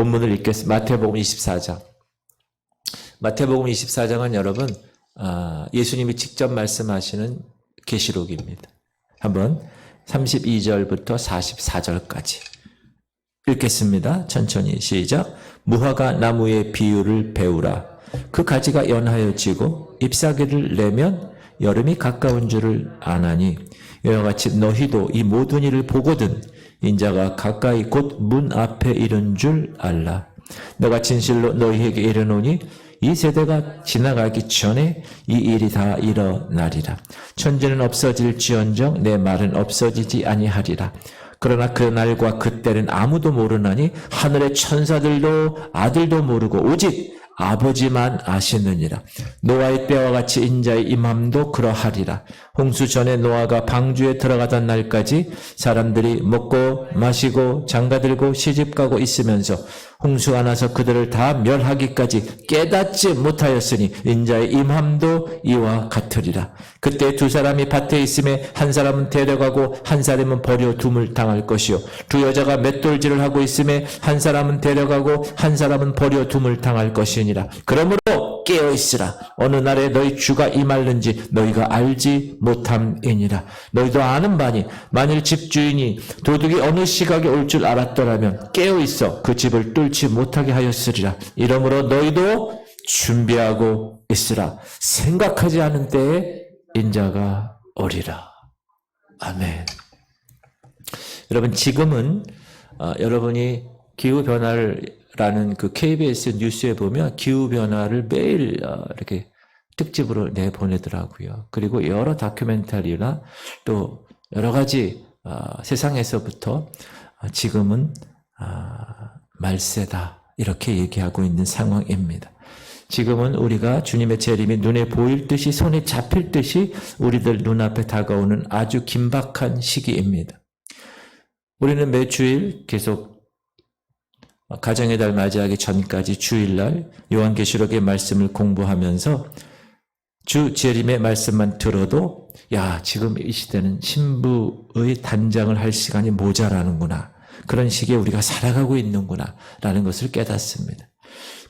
본문을 읽겠습니다. 마태복음 24장. 마태복음 24장은 여러분 예수님이 직접 말씀하시는 계시록입니다. 한번 32절부터 44절까지 읽겠습니다. 천천히 시작. 무화과 나무의 비유를 배우라. 그 가지가 연하여 지고 잎사귀를 내면 여름이 가까운 줄을 아나니 이와 같이 너희도 이 모든 일을 보거든 인자가 가까이 곧 문 앞에 이른 줄 알라. 내가 진실로 너희에게 이르노니 이 세대가 지나가기 전에 이 일이 다 일어나리라. 천지는 없어질지언정 내 말은 없어지지 아니하리라. 그러나 그 날과 그 때는 아무도 모르나니 하늘의 천사들도 아들도 모르고 오직 아버지만 아시느니라. 노아의 때와 같이 인자의 임함도 그러하리라. 홍수 전에 노아가 방주에 들어가던 날까지 사람들이 먹고 마시고 장가들고 시집가고 있으면서 홍수가 나서 그들을 다 멸하기까지 깨닫지 못하였으니 인자의 임함도 이와 같으리라. 그때 두 사람이 밭에 있음에 한 사람은 데려가고 한 사람은 버려 둠을 당할 것이요 두 여자가 맷돌질을 하고 있음에 한 사람은 데려가고 한 사람은 버려 둠을 당할 것이니라. 그러므로 깨어있으라. 어느 날에 너희 주가 임할는지 너희가 알지 못함이니라. 너희도 아는 바니 만일 집주인이 도둑이 어느 시각에 올 줄 알았더라면 깨어있어 그 집을 뚫지 못하게 하였으리라. 이러므로 너희도 준비하고 있으라. 생각하지 않은 때에 인자가 오리라. 아멘. 여러분 지금은 여러분이 기후변화라는 그 KBS 뉴스에 보면 기후변화를 매일 이렇게 특집으로 내보내더라고요. 그리고 여러 다큐멘터리나 또 여러 가지 세상에서부터 지금은 말세다 이렇게 얘기하고 있는 상황입니다. 지금은 우리가 주님의 재림이 눈에 보일 듯이 손에 잡힐 듯이 우리들 눈앞에 다가오는 아주 긴박한 시기입니다. 우리는 매주일 계속 가정의 달 맞이하기 전까지 주일날 요한계시록의 말씀을 공부하면서 주 재림의 말씀만 들어도 야 지금 이 시대는 신부의 단장을 할 시간이 모자라는구나. 그런 시기에 우리가 살아가고 있는구나 라는 것을 깨닫습니다.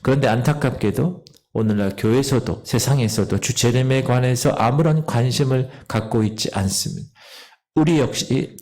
그런데 안타깝게도 오늘날 교회에서도 세상에서도 주 재림에 관해서 아무런 관심을 갖고 있지 않습니다. 우리 역시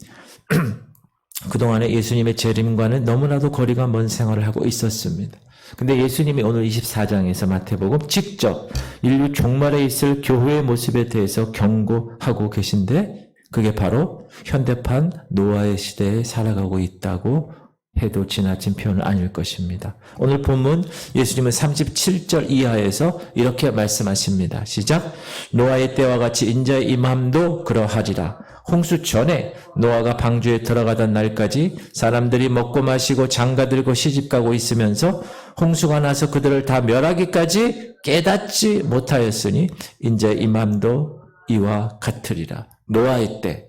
그동안에 예수님의 재림과는 너무나도 거리가 먼 생활을 하고 있었습니다. 근데 예수님이 오늘 24장에서 마태복음 직접 인류 종말에 있을 교회의 모습에 대해서 경고하고 계신데 그게 바로 현대판 노아의 시대에 살아가고 있다고 해도 지나친 표현은 아닐 것입니다. 오늘 본문 예수님은 37절 이하에서 이렇게 말씀하십니다. 시작. 노아의 때와 같이 인자의 임함도 그러하리라. 홍수 전에 노아가 방주에 들어가던 날까지 사람들이 먹고 마시고 장가들고 시집가고 있으면서 홍수가 나서 그들을 다 멸하기까지 깨닫지 못하였으니 인자의 임함도 이와 같으리라. 노아의 때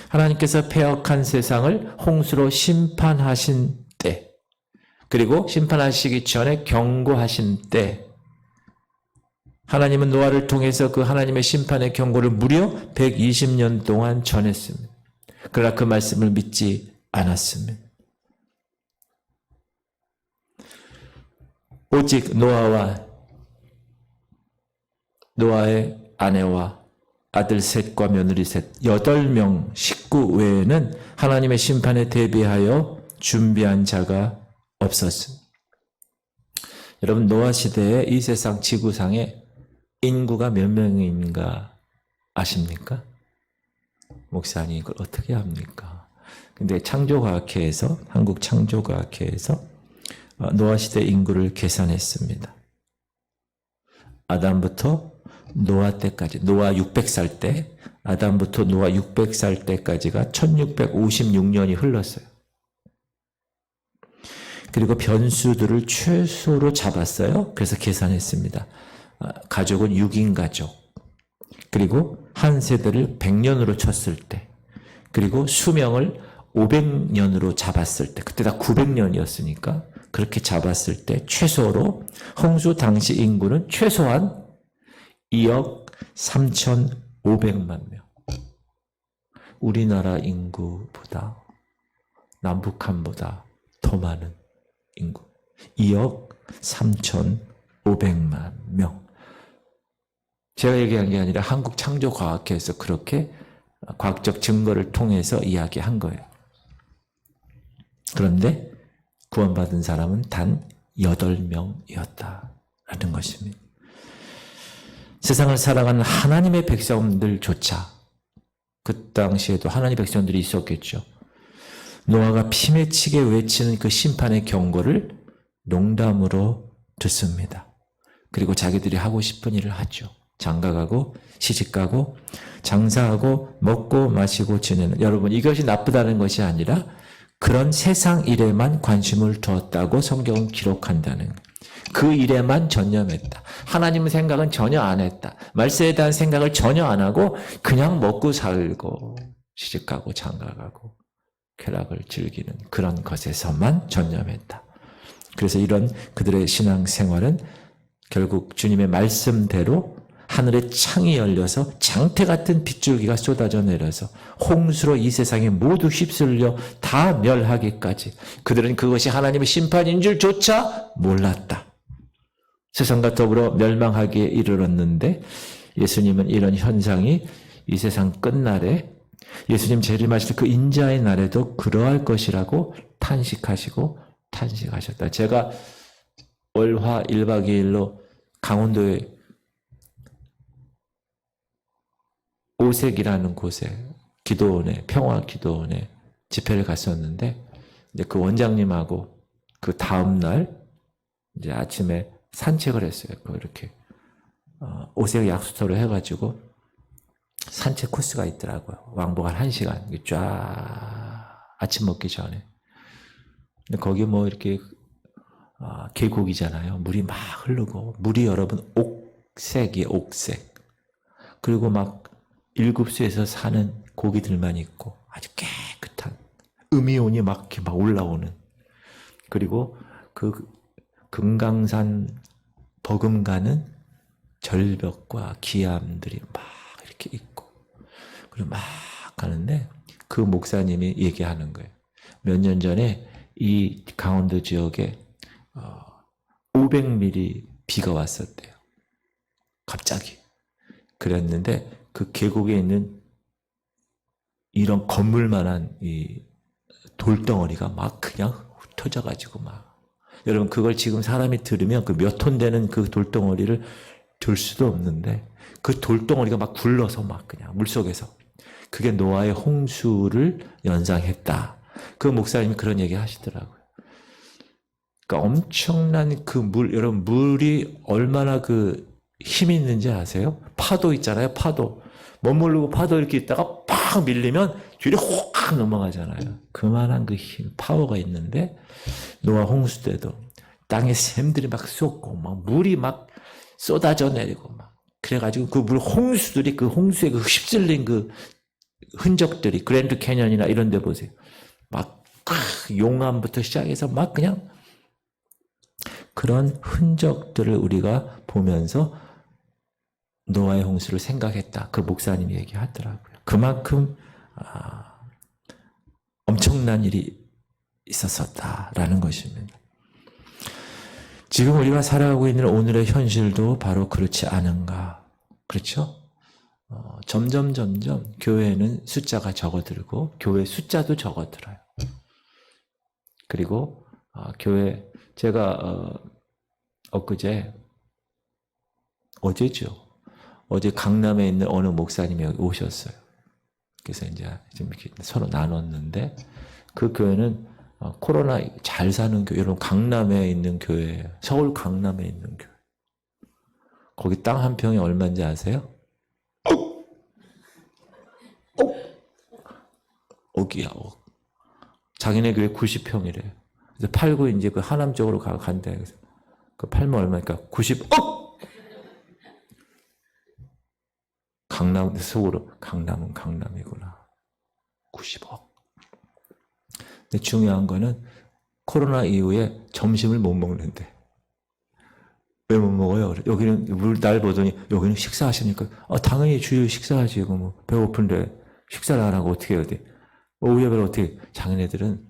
하나님께서 패역한 세상을 홍수로 심판하신 때 그리고 심판하시기 전에 경고하신 때 하나님은 노아를 통해서 그 하나님의 심판의 경고를 무려 120년 동안 전했습니다. 그러나 그 말씀을 믿지 않았습니다. 오직 노아의 아내와 아들 셋과 며느리 셋 8명 식구 외에는 하나님의 심판에 대비하여 준비한 자가 없었습니다. 여러분 노아 시대에 이 세상 지구상에 인구가 몇 명인가 아십니까? 목사님 이걸 어떻게 합니까? 근데 창조과학회에서 한국 창조과학회에서 노아 시대 인구를 계산했습니다. 아담부터 노아 때까지 노아 600살 때 아담부터 노아 600살 때까지가 1656년이 흘렀어요. 그리고 변수들을 최소로 잡았어요. 그래서 계산했습니다. 가족은 6인 가족 그리고 한 세대를 100년으로 쳤을 때 그리고 수명을 500년으로 잡았을 때 그때 다 900년이었으니까 그렇게 잡았을 때 최소로 홍수 당시 인구는 최소한 2억 3,500만 명. 우리나라 인구보다 남북한보다 더 많은 인구 2억 3,500만 명. 제가 얘기한 게 아니라 한국창조과학회에서 그렇게 과학적 증거를 통해서 이야기한 거예요. 그런데 구원받은 사람은 단 8명이었다라는 것입니다. 세상을 살아가는 하나님의 백성들조차, 그 당시에도 하나님의 백성들이 있었겠죠. 노아가 피 맺히게 외치는 그 심판의 경고를 농담으로 듣습니다. 그리고 자기들이 하고 싶은 일을 하죠. 장가가고 시집가고 장사하고 먹고 마시고 지내는, 여러분 이것이 나쁘다는 것이 아니라 그런 세상 일에만 관심을 두었다고 성경은 기록한다는 거예요. 그 일에만 전념했다. 하나님 생각은 전혀 안 했다. 말세에 대한 생각을 전혀 안 하고 그냥 먹고 살고 시집가고 장가가고 쾌락을 즐기는 그런 것에서만 전념했다. 그래서 이런 그들의 신앙생활은 결국 주님의 말씀대로 하늘의 창이 열려서 장태 같은 빗줄기가 쏟아져 내려서 홍수로 이 세상에 모두 휩쓸려 다 멸하기까지, 그들은 그것이 하나님의 심판인 줄조차 몰랐다. 세상과 더불어 멸망하기에 이르렀는데 예수님은 이런 현상이 이 세상 끝날에 예수님 재림하실 그 인자의 날에도 그러할 것이라고 탄식하셨다. 제가 월화 1박 2일로 강원도에 오색이라는 곳에 기도원에, 평화기도원에 집회를 갔었는데, 이제 그 원장님하고 그 다음날 이제 아침에 산책을 했어요. 이렇게 오색 약수터로 해가지고 산책 코스가 있더라고요. 왕복 한 1시간 쫙 아침 먹기 전에. 근데 거기 뭐 이렇게 계곡이잖아요. 물이 막 흐르고, 물이 여러분 옥색이에요. 옥색. 그리고 막 일급수에서 사는 고기들만 있고 아주 깨끗한 음이온이 막 이렇게 막 올라오는, 그리고 그 금강산 버금가는 절벽과 기암들이 막 이렇게 있고, 그리고 막 가는데 그 목사님이 얘기하는 거예요. 몇 년 전에 이 강원도 지역에 500mm 비가 왔었대요. 갑자기. 그랬는데 그 계곡에 있는 이런 건물만한 이 돌덩어리가 막 그냥 흩어져가지고 막, 여러분 그걸 지금 사람이 들으면 그 몇 톤 되는 그 돌덩어리를 들 수도 없는데 그 돌덩어리가 막 굴러서 막 그냥 물속에서, 그게 노아의 홍수를 연상했다. 그 목사님이 그런 얘기 하시더라고요. 그러니까 엄청난 그 물, 여러분 물이 얼마나 그 힘이 있는지 아세요? 파도 있잖아요. 파도. 머무르고 파도 이렇게 있다가 팍 밀리면 뒤로 확 넘어가잖아요. 그만한 그 힘, 파워가 있는데 노아 홍수 때도 땅에 샘들이 막 쏟고 막 물이 막 쏟아져 내리고 막 그래가지고 그 물 홍수들이, 그 홍수에 그 휩쓸린 그 흔적들이, 그랜드 캐년이나 이런 데 보세요. 막 용암부터 시작해서 막 그냥 그런 흔적들을 우리가 보면서 노아의 홍수를 생각했다. 그 목사님이 얘기하더라고요. 그만큼 엄청난 일이 있었었다라는 것입니다. 지금 우리가 살아가고 있는 오늘의 현실도 바로 그렇지 않은가. 그렇죠? 점점 교회는 숫자가 적어들고 교회 숫자도 적어들어요. 그리고 교회, 제가 어제 강남에 있는 어느 목사님이 여기 오셨어요. 그래서 이제 좀 이렇게 서로 나눴는데, 그 교회는 코로나 잘 사는 교회, 여러분 강남에 있는 교회예요. 서울 강남에 있는 교회. 거기 땅 한 평이 얼마인지 아세요? 억이야, 억. 자기네 교회 90평이래요. 그래서 팔고 이제 그 하남 쪽으로 간대. 그래서 그 팔면 얼마니까 90억! 강남 속으로, 강남은 강남이구나. 90억. 근데 중요한 거는 코로나 이후에 점심을 못 먹는데. 왜 못 먹어요? 여기는 날 보더니 여기는 식사하시니까 당연히 주일 식사하지. 뭐 배고픈데 식사를 안 하고 어떻게 해야 돼? 오후에 어떻게? 자기네들은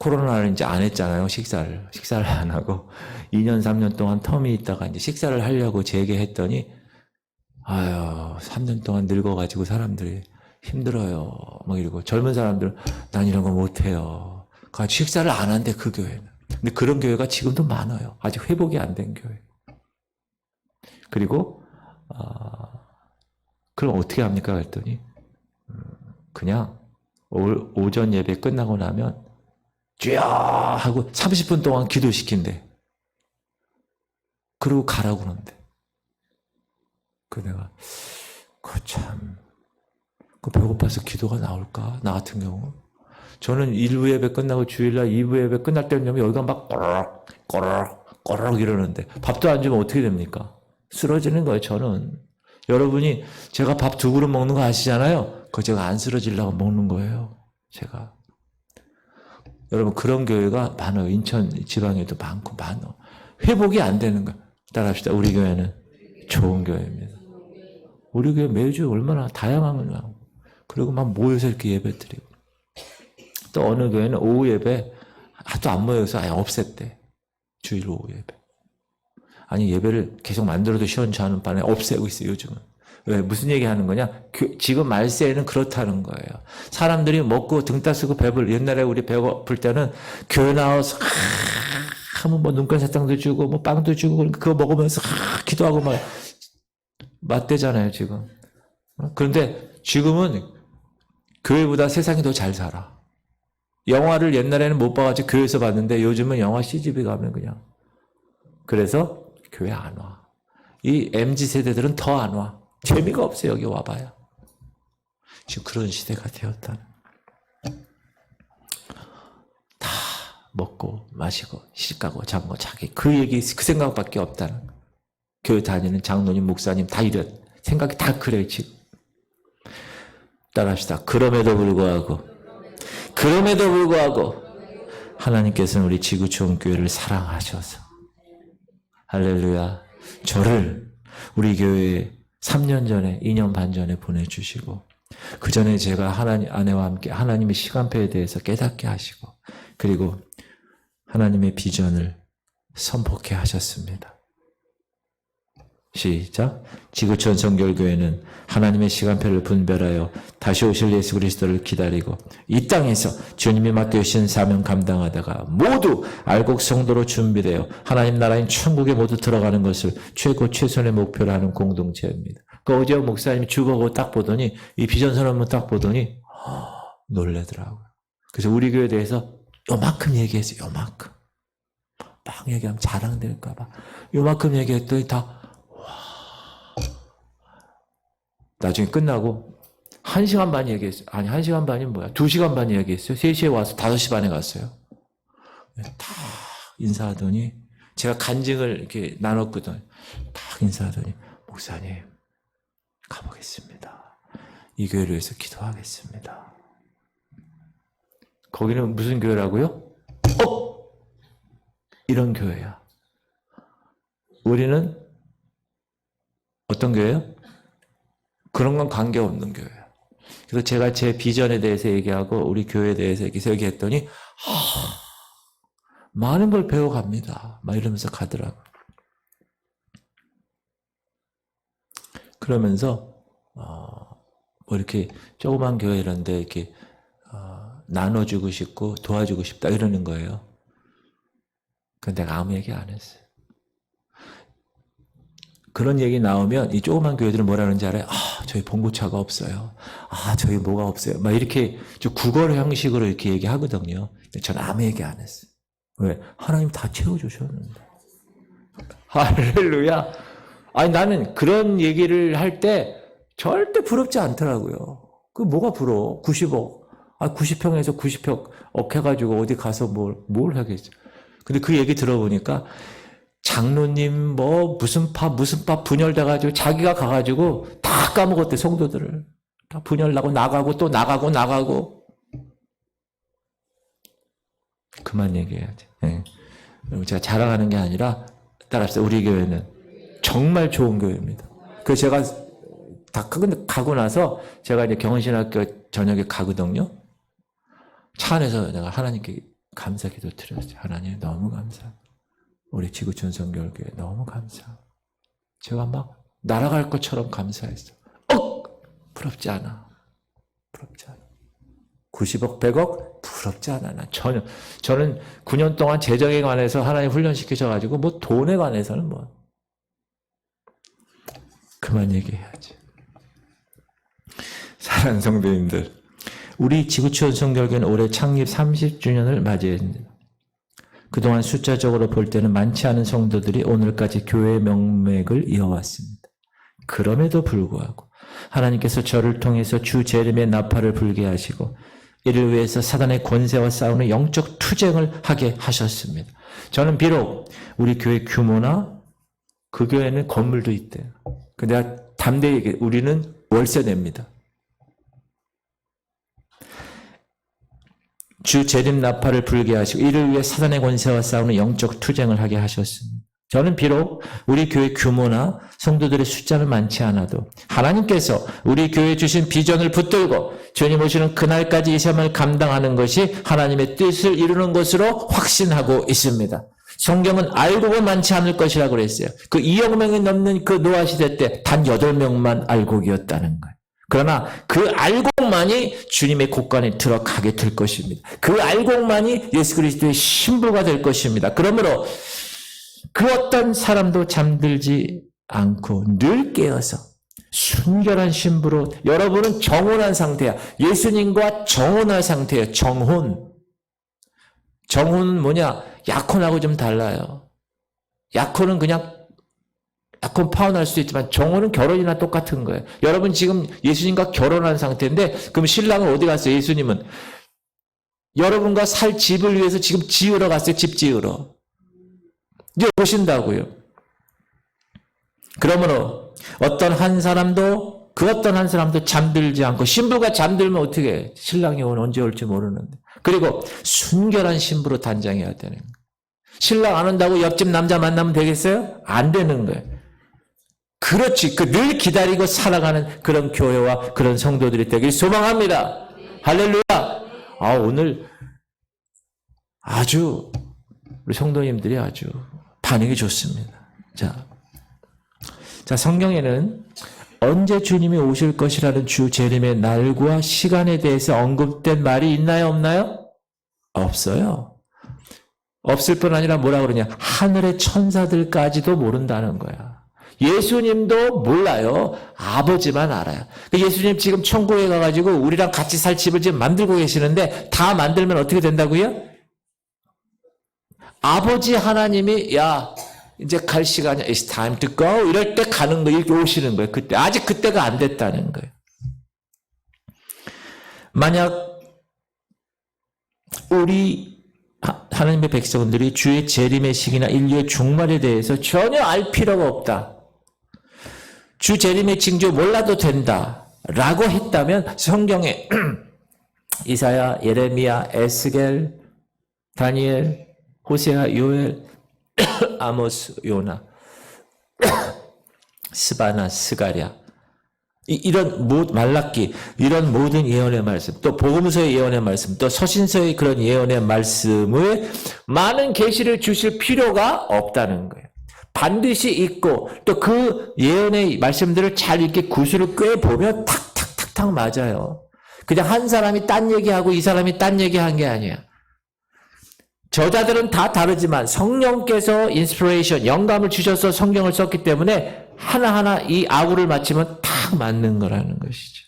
코로나를 이제 안 했잖아요. 식사를 안 하고 2년 3년 동안 텀이 있다가 이제 식사를 하려고 재개했더니 아유 3년 동안 늙어가지고 사람들이 힘들어요. 막 이러고 젊은 사람들은 난 이런 거 못해요. 같이 식사를 안 한대 그 교회는. 근데 그런 교회가 지금도 많아요. 아직 회복이 안 된 교회. 그리고 그럼 어떻게 합니까? 그랬더니 그냥 오전 예배 끝나고 나면 쫙 하고 30분 동안 기도시킨대. 그러고 가라고 그러는데. 내가 배고파서 기도가 나올까? 나 같은 경우. 저는 1부 예배 끝나고 주일날 2부 예배 끝날 때는 여기가 막 꼬르륵 이러는데 밥도 안 주면 어떻게 됩니까? 쓰러지는 거예요, 저는. 여러분이 제가 밥 2그릇 먹는 거 아시잖아요? 그거 제가 안 쓰러지려고 먹는 거예요, 제가. 여러분, 그런 교회가 많아요. 인천 지방에도 많아. 회복이 안 되는 거예요. 따라합시다. 우리 교회는 좋은 교회입니다. 우리 교회 매주 얼마나 다양한 걸 하고, 그리고 막 모여서 이렇게 예배 드리고. 또 어느 교회는 오후 예배 하도 안 모여서 아예 없앴대. 주일 오후 예배. 아니 예배를 계속 만들어도 시원찮은 반에 없애고 있어요, 요즘은. 왜? 무슨 얘기 하는 거냐? 지금 말세에는 그렇다는 거예요. 사람들이 먹고 등 따쓰고 옛날에 우리 배고플 때는 교회 나와서 하면 뭐 눈깔 사탕도 주고 뭐 빵도 주고 그거 먹으면서 기도하고 막 맞대잖아요, 지금. 그런데 지금은 교회보다 세상이 더 잘 살아. 영화를 옛날에는 못 봐가지고 교회에서 봤는데 요즘은 영화 CGV 가면 그냥. 그래서 교회 안 와. 이 MZ세대들은 더 안 와. 재미가 없어요, 여기 와봐야. 지금 그런 시대가 되었다는. 다 먹고 마시고 시집가고 장고 자기 그 얘기 그 생각밖에 없다는. 교회 다니는 장로님 목사님 다 이런 생각이 다 그래요 지금. 따라합시다. 그럼에도 불구하고 하나님께서는 우리 지구촌 교회를 사랑하셔서 할렐루야 저를 우리 교회에 3년 전에 2년 반 전에 보내주시고 그 전에 제가 아내와 함께 하나님의 시간표에 대해서 깨닫게 하시고 그리고 하나님의 비전을 선포케 하셨습니다. 시작. 지구촌 성결교회는 하나님의 시간표를 분별하여 다시 오실 예수 그리스도를 기다리고 이 땅에서 주님이 맡겨주신 사명 감당하다가 모두 알곡 성도로 준비되어 하나님 나라인 천국에 모두 들어가는 것을 최고최선의 목표로 하는 공동체입니다. 그 어제 목사님이 주보고 딱 보더니 이 비전 선언문 딱 보더니 놀래더라고요. 그래서 우리 교회에 대해서 요만큼 얘기했어요. 요만큼. 막 얘기하면 자랑될까 봐. 요만큼 얘기했더니 다 나중에 끝나고 1시간 반 얘기했어요. 아니 1시간 반이 뭐야. 2시간 반 얘기했어요. 3시에 와서 5시 반에 갔어요. 다 인사하더니 제가 간증을 이렇게 나눴거든. 딱 인사하더니 목사님 가보겠습니다. 이 교회를 위해서 기도하겠습니다. 거기는 무슨 교회라고요? 이런 교회야. 우리는 어떤 교회예요? 그런 건 관계없는 교회예요. 그래서 제가 제 비전에 대해서 얘기하고 우리 교회에 대해서 이렇게 얘기했더니 많은 걸 배워갑니다. 막 이러면서 가더라고요. 그러면서 뭐 이렇게 조그만 교회 이런데 이렇게 나눠주고 싶고 도와주고 싶다 이러는 거예요. 근데 내가 아무 얘기 안 했어요. 그런 얘기 나오면 이 조그만 교회들은 뭐라는지 알아요? 저희 봉고차가 없어요. 저희 뭐가 없어요. 막 이렇게 좀 구걸 형식으로 이렇게 얘기하거든요. 근데 저는 아무 얘기 안 했어요. 왜? 하나님 다 채워주셨는데. 할렐루야. 아니 나는 그런 얘기를 할 때 절대 부럽지 않더라고요. 그 뭐가 부러워? 90억. 90평에서 90평 해가지고 어디 가서 뭘 하겠어. 근데 그 얘기 들어보니까 장로님 무슨 파 분열돼가지고 자기가 가가지고 다 까먹었대. 성도들을 다 분열나고 나가고 또 나가고 그만 얘기해야지. 네. 제가 자랑하는 게 아니라 따라합시다. 우리 교회는 정말 좋은 교회입니다. 그 제가 다 가고 나서 제가 이제 경원신학교 저녁에 가거든요. 차 안에서 내가 하나님께 감사 기도 드렸어요. 하나님 너무 감사. 우리 지구촌 성결교회 너무 감사. 제가 막 날아갈 것처럼 감사했어. 부럽지 않아. 부럽지 않아. 90억, 100억? 부럽지 않아. 난 전혀. 저는 9년 동안 재정에 관해서 하나님 훈련시키셔가지고 뭐 돈에 관해서는 뭐 그만 얘기해야지. 사랑하는 성도님들, 우리 지구촌 성결교회는 올해 창립 30주년을 맞이했습니다. 그동안 숫자적으로 볼 때는 많지 않은 성도들이 오늘까지 교회의 명맥을 이어왔습니다. 그럼에도 불구하고 하나님께서 저를 통해서 주 재림의 나팔을 불게 하시고 이를 위해서 사단의 권세와 싸우는 영적 투쟁을 하게 하셨습니다. 저는 비록 우리 교회 규모나 그 교회는 건물도 있대요. 근데 담대히 얘기해. 우리는 월세 냅니다. 주 재림 나팔을 불게 하시고 이를 위해 사단의 권세와 싸우는 영적 투쟁을 하게 하셨습니다. 저는 비록 우리 교회 규모나 성도들의 숫자는 많지 않아도 하나님께서 우리 교회에 주신 비전을 붙들고 주님 오시는 그날까지 이 삶을 감당하는 것이 하나님의 뜻을 이루는 것으로 확신하고 있습니다. 성경은 알고가 많지 않을 것이라고 그랬어요. 그 2억 명이 넘는 그 노아 시대 때 단 8명만 알곡이었다는 거예요. 그러나 그 알곡만이 주님의 곳간에 들어가게 될 것입니다. 그 알곡만이 예수 그리스도의 신부가 될 것입니다. 그러므로 그 어떤 사람도 잠들지 않고 늘 깨어서 순결한 신부로 여러분은 정혼한 상태야. 예수님과 정혼한 상태예요. 정혼은 뭐냐? 약혼하고 좀 달라요. 약혼은 그냥 약혼 파혼할 수도 있지만 정혼은 결혼이나 똑같은 거예요. 여러분 지금 예수님과 결혼한 상태인데 그럼 신랑은 어디 갔어요? 예수님은 여러분과 살 집을 위해서 지금 지으러 갔어요. 집 지으러. 이제 오신다고요. 그러므로 어떤 한 사람도 잠들지 않고 신부가 잠들면 어떻게 해? 신랑이 언제 올지 모르는데. 그리고 순결한 신부로 단장해야 되는 거예요. 신랑 안 온다고 옆집 남자 만나면 되겠어요? 안 되는 거예요. 그렇지. 늘 기다리고 살아가는 그런 교회와 그런 성도들이 되길 소망합니다. 할렐루야. 오늘 아주 우리 성도님들이 아주 반응이 좋습니다. 자, 성경에는 언제 주님이 오실 것이라는 주 재림의 날과 시간에 대해서 언급된 말이 있나요? 없나요? 없어요. 없을 뿐 아니라 뭐라 그러냐? 하늘의 천사들까지도 모른다는 거야. 예수님도 몰라요. 아버지만 알아요. 예수님 지금 천국에 가가지고 우리랑 같이 살 집을 지금 만들고 계시는데 다 만들면 어떻게 된다고요? 아버지 하나님이 야 이제 갈 시간이야. It's time to go. 이럴 때 가는 거예요. 이렇게 오시는 거예요. 그때 아직 그때가 안 됐다는 거예요. 만약 우리 하나님의 백성들이 주의 재림의 시기나 인류의 종말에 대해서 전혀 알 필요가 없다. 주 재림의 징조 몰라도 된다. 라고 했다면 성경에 이사야, 예레미야, 에스겔, 다니엘, 호세아, 요엘, 아모스, 요나, 스바나, 스가랴 이런 말라기 이런 모든 예언의 말씀 또 복음서의 예언의 말씀 또 서신서의 그런 예언의 말씀을 많은 계시를 주실 필요가 없다는 거예요. 반드시 있고 또 그 예언의 말씀들을 잘 이렇게 구슬을 꿰보면 탁탁탁탁 맞아요. 그냥 한 사람이 딴 얘기하고 이 사람이 딴 얘기한 게 아니야. 저자들은 다 다르지만 성령께서 인스피레이션, 영감을 주셔서 성경을 썼기 때문에 하나하나 이 아구를 맞추면 딱 맞는 거라는 것이죠.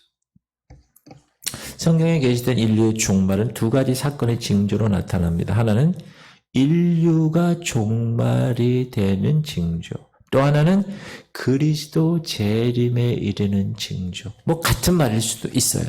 성경에 게시된 인류의 종말은 두 가지 사건의 징조로 나타납니다. 하나는 인류가 종말이 되는 징조, 또 하나는 그리스도 재림에 이르는 징조. 같은 말일 수도 있어요.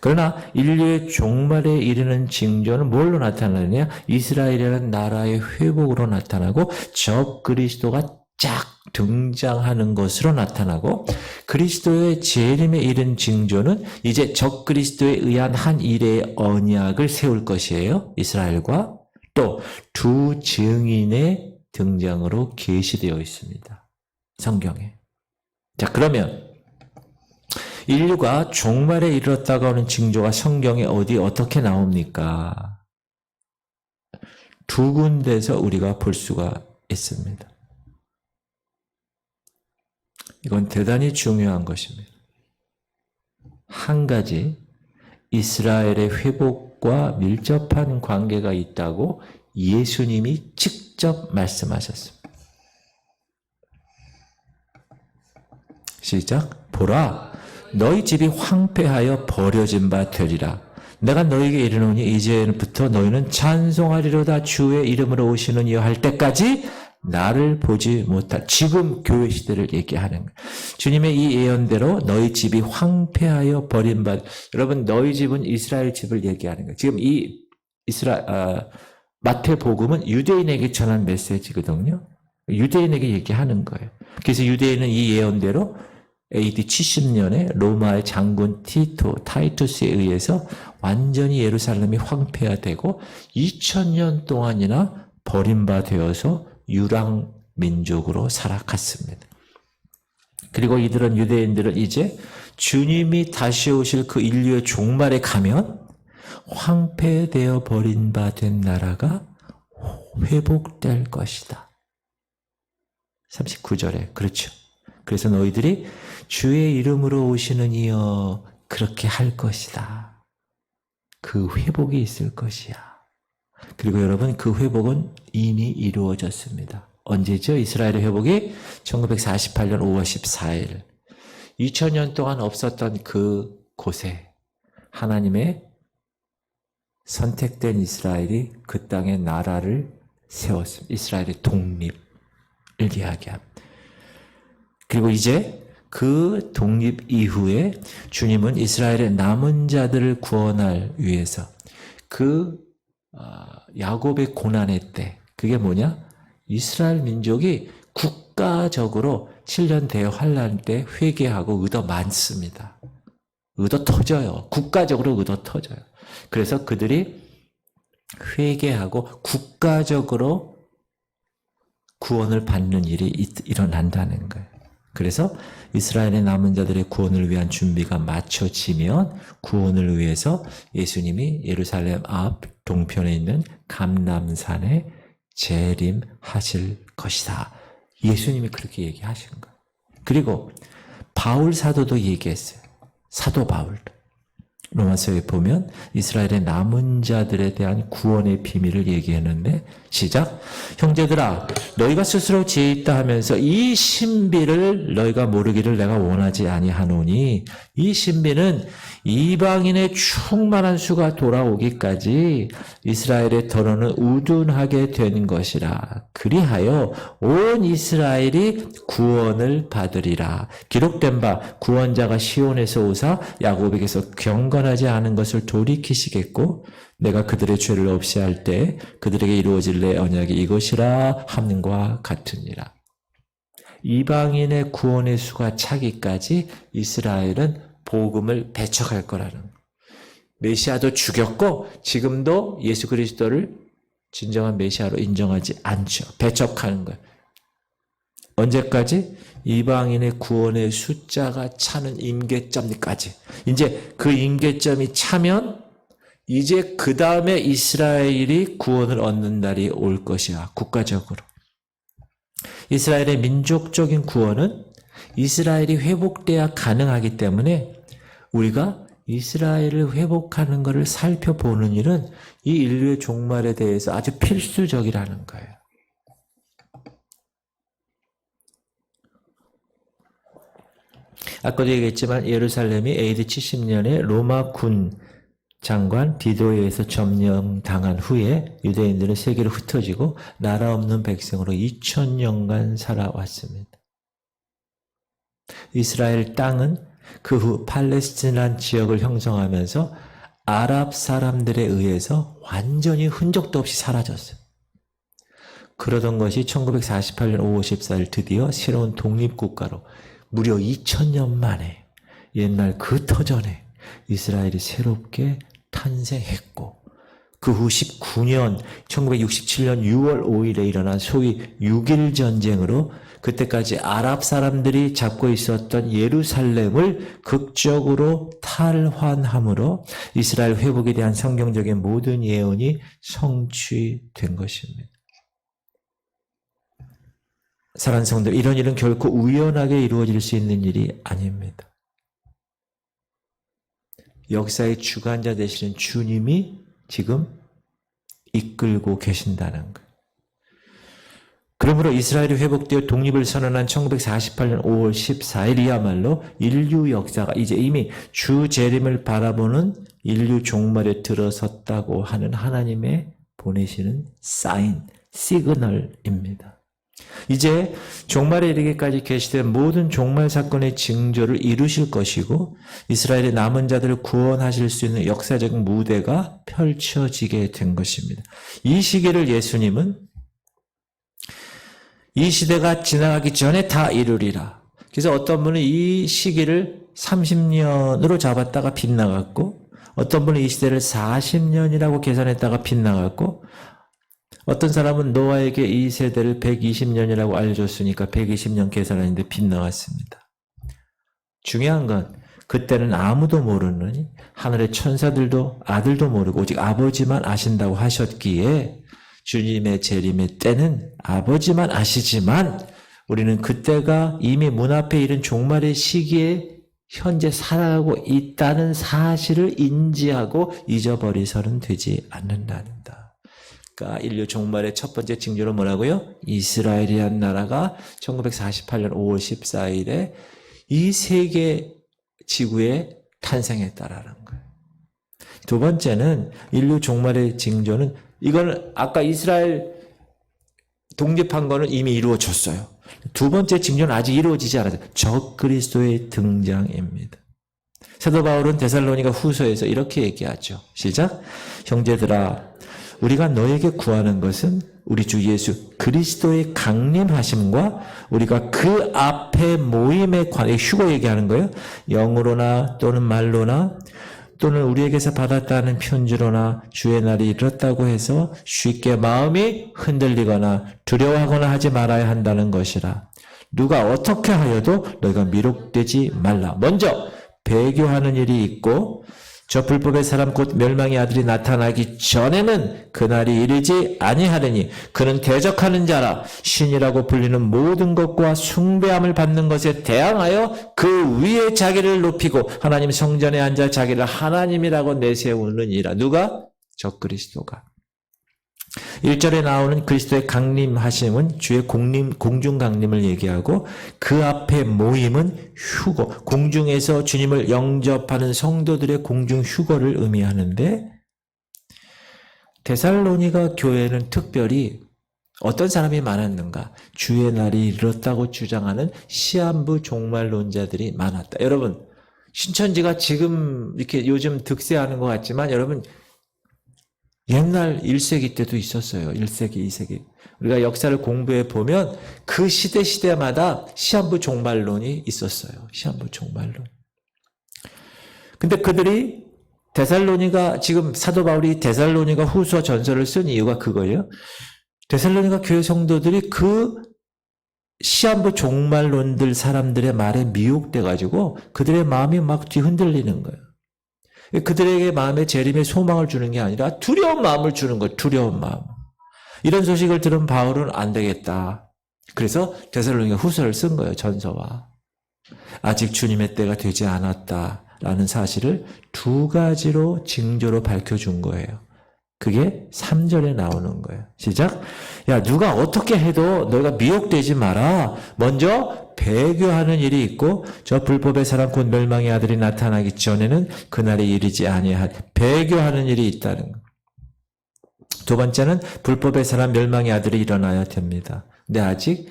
그러나 인류의 종말에 이르는 징조는 뭘로 나타나느냐? 이스라엘이라는 나라의 회복으로 나타나고 적 그리스도가 쫙 등장하는 것으로 나타나고 그리스도의 재림에 이른 징조는 이제 적 그리스도에 의한 한 일의 언약을 세울 것이에요. 이스라엘과 또 두 증인의 등장으로 계시되어 있습니다. 성경에. 자, 그러면 인류가 종말에 이르렀다고 하는 징조가 성경에 어떻게 나옵니까? 두 군데서 우리가 볼 수가 있습니다. 이건 대단히 중요한 것입니다. 한 가지, 이스라엘의 회복과 밀접한 관계가 있다고 예수님이 직접 말씀하셨습니다. 시작. 보라, 너희 집이 황폐하여 버려진 바 되리라. 내가 너희에게 이르노니 이제부터 너희는 찬송하리로다. 주의 이름으로 오시는 이여 할 때까지 나를 보지 못할, 지금 교회 시대를 얘기하는 거예요. 주님의 이 예언대로 너희 집이 황폐하여 버린 바, 여러분 너희 집은 이스라엘 집을 얘기하는 거예요. 지금 이 마태복음은 유대인에게 전한 메시지거든요. 유대인에게 얘기하는 거예요. 그래서 유대인은 이 예언대로 AD 70년에 로마의 장군 타이투스에 의해서 완전히 예루살렘이 황폐화되고 2000년 동안이나 버림받아서 유랑 민족으로 살아갔습니다. 그리고 이들은, 유대인들은 이제 주님이 다시 오실 그 인류의 종말에 가면 황폐되어 버린 바 된 나라가 회복될 것이다. 39절에 그렇죠. 그래서 너희들이 주의 이름으로 오시는 이여 그렇게 할 것이다. 그 회복이 있을 것이야. 그리고 여러분, 그 회복은 이미 이루어졌습니다. 언제죠? 이스라엘의 회복이 1948년 5월 14일. 2000년 동안 없었던 그 곳에 하나님의 선택된 이스라엘이 그 땅에 나라를 세웠습니다. 이스라엘의 독립을 이야기합니다. 그리고 이제 그 독립 이후에 주님은 이스라엘의 남은 자들을 구원할 위해서 그 야곱의 고난의 때, 그게 뭐냐? 이스라엘 민족이 국가적으로 7년 대환란 때 회개하고 의도 많습니다. 의도 터져요. 국가적으로 의도 터져요. 그래서 그들이 회개하고 국가적으로 구원을 받는 일이 일어난다는 거예요. 그래서 이스라엘의 남은 자들의 구원을 위한 준비가 마쳐지면 구원을 위해서 예수님이 예루살렘 앞 동편에 있는 감람산에 재림하실 것이다. 예수님이 그렇게 얘기하신 거예요. 그리고 바울 사도도 얘기했어요. 사도 바울도. 로마서에 보면 이스라엘의 남은 자들에 대한 구원의 비밀을 얘기했는데, 시작. 형제들아, 너희가 스스로 지혜 있다 하면서 이 신비를 너희가 모르기를 내가 원하지 아니하노니, 이 신비는 이방인의 충만한 수가 돌아오기까지 이스라엘의 더러는 우둔하게 된 것이라. 그리하여 온 이스라엘이 구원을 받으리라. 기록된 바 구원자가 시온에서 오사 야곱에게서 경건하지 않은 것을 돌이키시겠고, 내가 그들의 죄를 없이 할 때 그들에게 이루어질 내 언약이 이것이라 함과 같으니라. 이방인의 구원의 수가 차기까지 이스라엘은 복음을 배척할 거라는 거예요. 메시아도 죽였고 지금도 예수 그리스도를 진정한 메시아로 인정하지 않죠. 배척하는 거예요. 언제까지? 이방인의 구원의 숫자가 차는 임계점까지. 이제 그 임계점이 차면 이제 그 다음에 이스라엘이 구원을 얻는 날이 올 것이야. 국가적으로. 이스라엘의 민족적인 구원은 이스라엘이 회복돼야 가능하기 때문에 우리가 이스라엘을 회복하는 것을 살펴보는 일은 이 인류의 종말에 대해서 아주 필수적이라는 거예요. 아까도 얘기했지만 예루살렘이 AD 70년에 로마 군 장관 디도에 의해서 점령당한 후에 유대인들은 세계로 흩어지고 나라 없는 백성으로 2000년간 살아왔습니다. 이스라엘 땅은 그 후 팔레스티나 지역을 형성하면서 아랍 사람들에 의해서 완전히 흔적도 없이 사라졌어요. 그러던 것이 1948년 5월 14일 드디어 새로운 독립국가로 무려 2000년 만에 옛날 그 터전에 이스라엘이 새롭게 탄생했고, 그 후 19년 1967년 6월 5일에 일어난 소위 6.1 전쟁으로 그때까지 아랍 사람들이 잡고 있었던 예루살렘을 극적으로 탈환함으로 이스라엘 회복에 대한 성경적인 모든 예언이 성취된 것입니다. 사랑하는 성도들, 이런 일은 결코 우연하게 이루어질 수 있는 일이 아닙니다. 역사의 주관자 되시는 주님이 지금 이끌고 계신다는 거예요. 그러므로 이스라엘이 회복되어 독립을 선언한 1948년 5월 14일이야말로 인류 역사가 이제 이미 주 재림을 바라보는 인류 종말에 들어섰다고 하는 하나님의 보내시는 사인, 시그널입니다. 이제 종말에 이르기까지 계시된 모든 종말 사건의 징조를 이루실 것이고 이스라엘의 남은 자들을 구원하실 수 있는 역사적인 무대가 펼쳐지게 된 것입니다. 이 시기를 예수님은 이 시대가 지나가기 전에 다 이루리라. 그래서 어떤 분은 이 시기를 30년으로 잡았다가 빗나갔고 어떤 분은 이 시대를 40년이라고 계산했다가 빗나갔고 어떤 사람은 노아에게 이 세대를 120년이라고 알려줬으니까 120년 계산했는데 빗나갔습니다. 중요한 건 그때는 아무도 모르는 하늘의 천사들도 아들도 모르고 오직 아버지만 아신다고 하셨기에 주님의 재림의 때는 아버지만 아시지만 우리는 그때가 이미 문 앞에 이른 종말의 시기에 현재 살아가고 있다는 사실을 인지하고 잊어버리서는 되지 않는다는다. 그러니까 인류 종말의 첫 번째 징조는 뭐라고요? 이스라엘이라는 나라가 1948년 5월 14일에 이 세계 지구에 탄생했다라는 거예요. 두 번째는 인류 종말의 징조는 이건 아까 이스라엘 독립한 거는 이미 이루어졌어요. 두 번째 징조는 아직 이루어지지 않았어요. 적그리스도의 등장입니다. 사도 바울은 데살로니가 후서에서 이렇게 얘기하죠. 시작. 형제들아 우리가 너에게 구하는 것은 우리 주 예수 그리스도의 강림하심과 우리가 그 앞에 모임에 관해 휴거 얘기하는 거예요. 영으로나 또는 말로나 또는 우리에게서 받았다는 편지로나 주의 날이 이렇다고 해서 쉽게 마음이 흔들리거나 두려워하거나 하지 말아야 한다는 것이라. 누가 어떻게 하여도 너희가 미혹되지 말라. 먼저 배교하는 일이 있고 저 불법의 사람 곧 멸망의 아들이 나타나기 전에는 그날이 이르지 아니하리니 그는 대적하는 자라 신이라고 불리는 모든 것과 숭배함을 받는 것에 대항하여 그 위에 자기를 높이고 하나님 성전에 앉아 자기를 하나님이라고 내세우느니라. 누가? 적그리스도가. 1절에 나오는 그리스도의 강림하심은 주의 공중 강림을 얘기하고 그 앞에 모임은 휴거, 공중에서 주님을 영접하는 성도들의 공중 휴거를 의미하는데 데살로니가 교회는 특별히 어떤 사람이 많았는가? 주의 날이 이렇다고 주장하는 시한부 종말론자들이 많았다. 여러분, 신천지가 지금 이렇게 요즘 득세하는 것 같지만 여러분 옛날 1세기 때도 있었어요. 1세기, 2세기. 우리가 역사를 공부해 보면 그 시대마다 시한부 종말론이 있었어요. 시한부 종말론. 근데 그들이 데살로니가 지금 사도 바울이 데살로니가 후서 전서를 쓴 이유가 그거예요. 데살로니가 교회 성도들이 그 시한부 종말론들 사람들의 말에 미혹돼 가지고 그들의 마음이 막 뒤흔들리는 거예요. 그들에게 마음에 재림의 소망을 주는 게 아니라 두려운 마음을 주는 거예요. 두려운 마음. 이런 소식을 들은 바울은 안 되겠다. 그래서 데살로니가 후서를 쓴 거예요. 전서와. 아직 주님의 때가 되지 않았다라는 사실을 두 가지로 징조로 밝혀준 거예요. 그게 3절에 나오는 거예요. 시작. 야, 누가 어떻게 해도 너희가 미혹되지 마라. 먼저 배교하는 일이 있고 저 불법의 사람 곧 멸망의 아들이 나타나기 전에는 그날이 이르지 아니하리. 배교하는 일이 있다는 거. 두 번째는 불법의 사람 멸망의 아들이 일어나야 됩니다. 근데 아직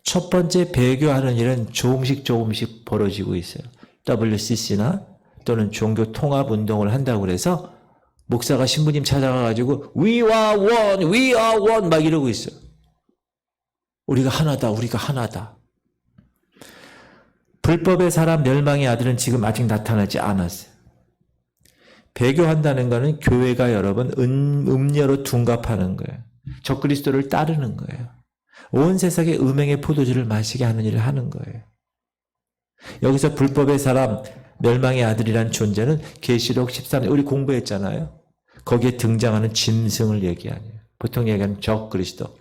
첫 번째 배교하는 일은 조금씩 벌어지고 있어요. WCC나 또는 종교 통합 운동을 한다고 그래서 목사가 신부님 찾아가가지고 We are one 막 이러고 있어요. 우리가 하나다. 불법의 사람 멸망의 아들은 지금 아직 나타나지 않았어요. 배교한다는 것은 교회가 여러분 음녀로 둔갑하는 거예요. 적그리스도를 따르는 거예요. 온 세상에 음행의 포도주를 마시게 하는 일을 하는 거예요. 여기서 불법의 사람, 멸망의 아들이란 존재는 계시록 13장 우리 공부했잖아요. 거기에 등장하는 짐승을 얘기하네요. 보통 얘기하는 적그리스도.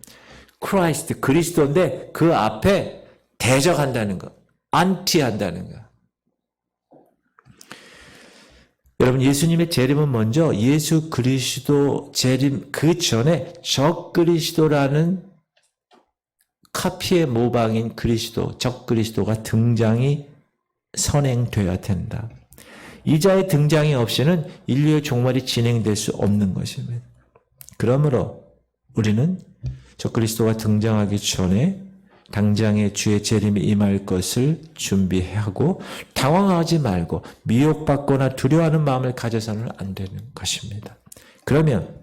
크라이스트, 그리스도인데 그 앞에 대적한다는 거. 안티한다는 거. 여러분 예수님의 재림은 먼저 예수 그리스도 재림 그 전에 적그리스도라는 카피의 모방인 그리스도, 적그리스도가 등장이 선행되어야 된다. 이자의 등장이 없이는 인류의 종말이 진행될 수 없는 것입니다. 그러므로 우리는 적그리스도가 등장하기 전에 당장의 주의 재림이 임할 것을 준비하고 당황하지 말고 미혹받거나 두려워하는 마음을 가져서는 안 되는 것입니다. 그러면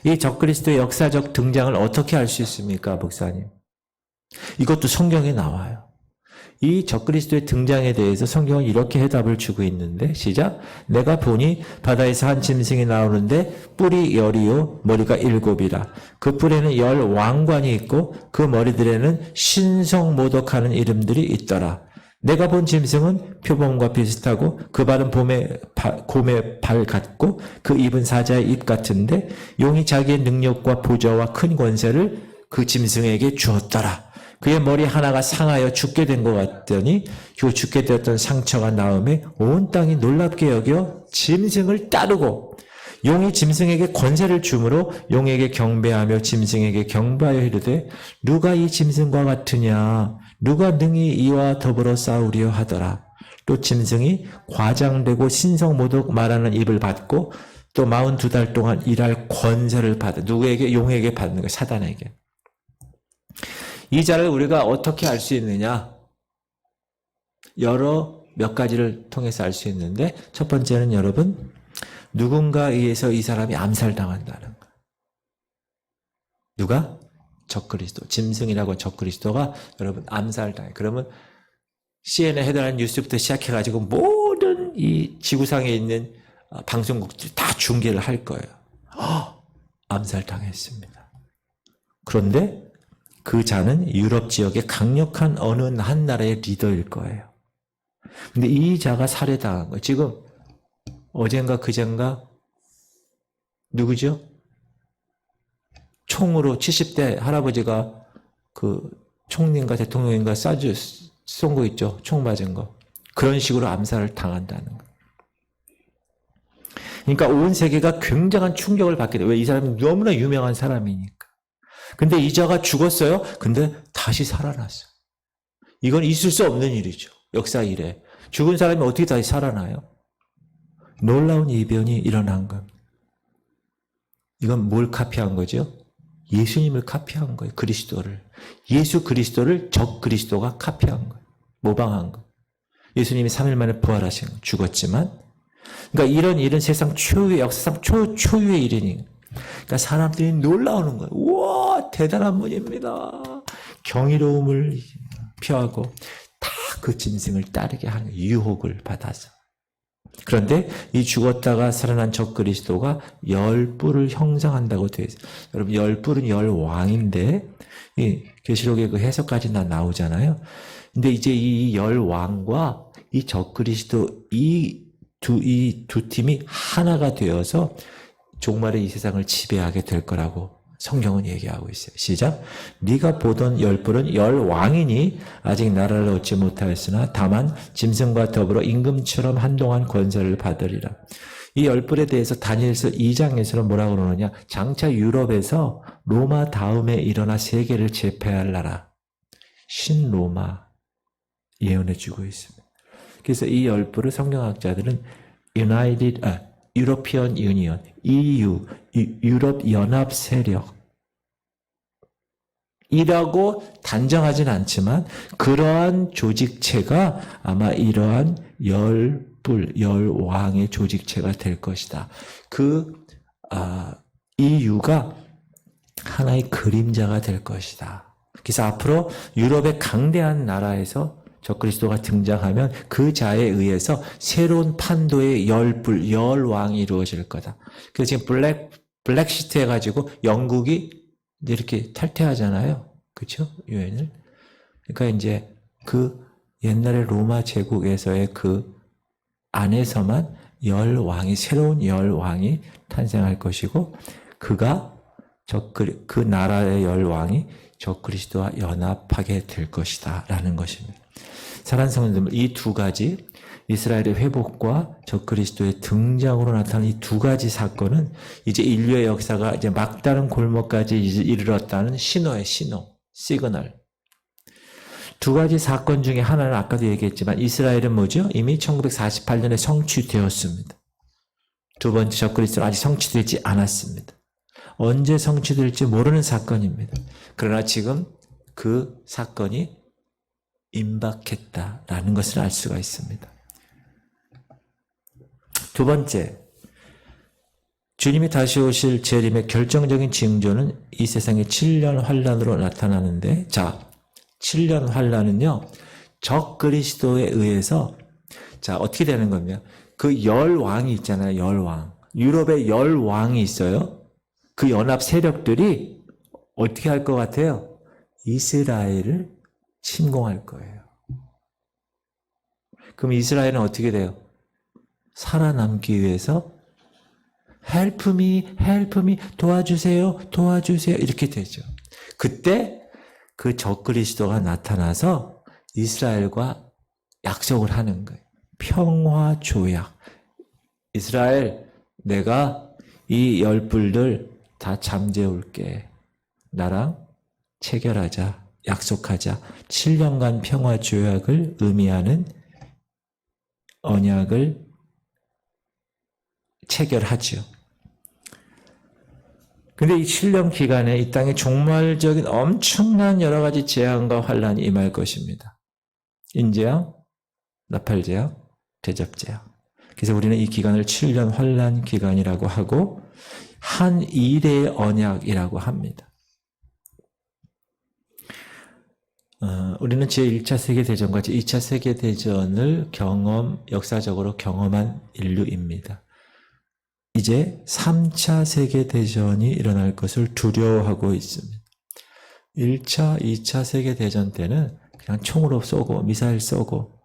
이 적그리스도의 역사적 등장을 어떻게 알 수 있습니까, 목사님? 이것도 성경에 나와요. 이 적그리스도의 등장에 대해서 성경은 이렇게 해답을 주고 있는데 시작. 내가 보니 바다에서 한 짐승이 나오는데 뿔이 10이요 머리가 7이라. 그 뿔에는 10 왕관이 있고 그 머리들에는 신성모독하는 이름들이 있더라. 내가 본 짐승은 표범과 비슷하고 그 발은 곰의 발 같고 그 입은 사자의 입 같은데 용이 자기의 능력과 보좌와 큰 권세를 그 짐승에게 주었더라. 그의 머리 하나가 상하여 죽게 된 것 같더니 그 죽게 되었던 상처가 나음에 온 땅이 놀랍게 여겨 짐승을 따르고 용이 짐승에게 권세를 주므로 용에게 경배하며 짐승에게 경배하여 이르되 누가 이 짐승과 같으냐 누가 능히 이와 더불어 싸우려 하더라. 또 짐승이 과장되고 신성모독 말하는 입을 받고 또 42달 동안 일할 권세를 받아 누구에게? 용에게 받는 거예요. 사단에게. 이 자를 우리가 어떻게 알 수 있느냐? 몇 가지를 통해서 알 수 있는데 첫 번째는 여러분 누군가에 의해서 이 사람이 암살당한다는 거. 누가? 적그리스도. 짐승이라고 적그리스도가 여러분 암살당해. 그러면 CNN에 해당하는 뉴스부터 시작해가지고 모든 이 지구상에 있는 방송국들이 다 중계를 할 거예요. 암살당했습니다. 그런데 그 자는 유럽 지역의 강력한 어느 한 나라의 리더일 거예요. 근데 이 자가 살해당한 거예요. 지금 어젠가 그젠가 누구죠? 총으로 70대 할아버지가 그 총리인가 대통령인가 쏜 거 있죠? 총 맞은 거. 그런 식으로 암살을 당한다는 거. 그러니까 온 세계가 굉장한 충격을 받게 돼요. 왜? 이 사람이 너무나 유명한 사람이니까. 근데 이 자가 죽었어요. 근데 다시 살아났어요. 이건 있을 수 없는 일이죠. 역사 이래. 죽은 사람이 어떻게 다시 살아나요? 놀라운 이변이 일어난 겁니다. 이건 뭘 카피한 거죠? 예수님을 카피한 거예요. 그리스도를. 예수 그리스도를 적 그리스도가 카피한 거예요. 모방한 거예요. 예수님이 3일 만에 부활하신 거예요. 죽었지만. 그러니까 이런 일은 세상 초유의 역사상 초유의 일이니. 그러니까 사람들이 놀라우는 거예요. 우와, 대단한 분입니다. 경이로움을 표하고 다 그 짐승을 따르게 하는 유혹을 받아서. 그런데 이 죽었다가 살아난 적 그리스도가 10뿔을 형성한다고 되어 있어요. 여러분 10뿔은 10왕인데 이 계시록의 그 해석까지 다 나오잖아요. 근데 이제 이 10왕과 이 적 그리스도 이 두 팀이 하나가 되어서 종말의 이 세상을 지배하게 될 거라고 성경은 얘기하고 있어요. 시작. 네가 보던 10뿔은 10왕이니 아직 나라를 얻지 못하였으나 다만 짐승과 더불어 임금처럼 한동안 권세를 받으리라. 이 10뿔에 대해서 다니엘서 2장에서는 뭐라고 그러느냐. 장차 유럽에서 로마 다음에 일어나 세계를 제패할 나라. 신로마 예언해 주고 있습니다. 그래서 이 10뿔을 성경학자들은 European Union, EU, 유럽 연합 세력 이라고 단정하진 않지만 그러한 조직체가 아마 이러한 10뿔, 10왕의 조직체가 될 것이다. EU가 하나의 그림자가 될 것이다. 그래서 앞으로 유럽의 강대한 나라에서 적그리스도가 등장하면 그 자에 의해서 새로운 판도의 열불, 열왕이 이루어질 거다. 그래서 지금 블랙시트 해가지고 영국이 이렇게 탈퇴하잖아요. 그렇죠? 유엔을. 그러니까 이제 그 옛날에 로마 제국에서의 그 안에서만 열왕이, 새로운 열왕이 탄생할 것이고, 그가 그 나라의 열왕이 적그리스도와 연합하게 될 것이다 라는 것입니다. 사랑하는 성도들, 이 두 가지, 이스라엘의 회복과 적그리스도의 등장으로 나타나는 이 두 가지 사건은 이제 인류의 역사가 이제 막다른 골목까지 이르렀다는 신호의 신호, 시그널. 두 가지 사건 중에 하나는 아까도 얘기했지만 이스라엘은 뭐죠? 이미 1948년에 성취되었습니다. 두 번째 적그리스도는 아직 성취되지 않았습니다. 언제 성취될지 모르는 사건입니다. 그러나 지금 그 사건이 임박했다라는 것을 알 수가 있습니다. 두 번째, 주님이 다시 오실 재림의 결정적인 징조는 이 세상의 7년 환란으로 나타나는데, 자, 7년 환란은요, 적그리스도에 의해서, 자, 어떻게 되는 겁니까? 그 열왕이 있잖아요, 열왕. 유럽에 열왕이 있어요. 그 연합 세력들이 어떻게 할 것 같아요? 이스라엘을 침공할 거예요. 그럼 이스라엘은 어떻게 돼요? 살아남기 위해서 help me, 도와주세요, 도와주세요 이렇게 되죠. 그때 그 적그리스도가 나타나서 이스라엘과 약속을 하는 거예요. 평화 조약. 이스라엘, 내가 이 열불들 다 잠재울게. 나랑 체결하자. 약속하자. 7년간 평화 조약을 의미하는 언약을 체결하죠. 근데 이 7년 기간에 이 땅에 종말적인 엄청난 여러 가지 재앙과 환란이 임할 것입니다. 인재앙, 나팔재앙, 대접재앙. 그래서 우리는 이 기간을 7년 환란 기간이라고 하고 한 일의 언약이라고 합니다. 우리는 제1차 세계대전과 제2차 세계대전을 역사적으로 경험한 인류입니다. 이제 3차 세계대전이 일어날 것을 두려워하고 있습니다. 1차, 2차 세계대전 때는 그냥 총으로 쏘고 미사일 쏘고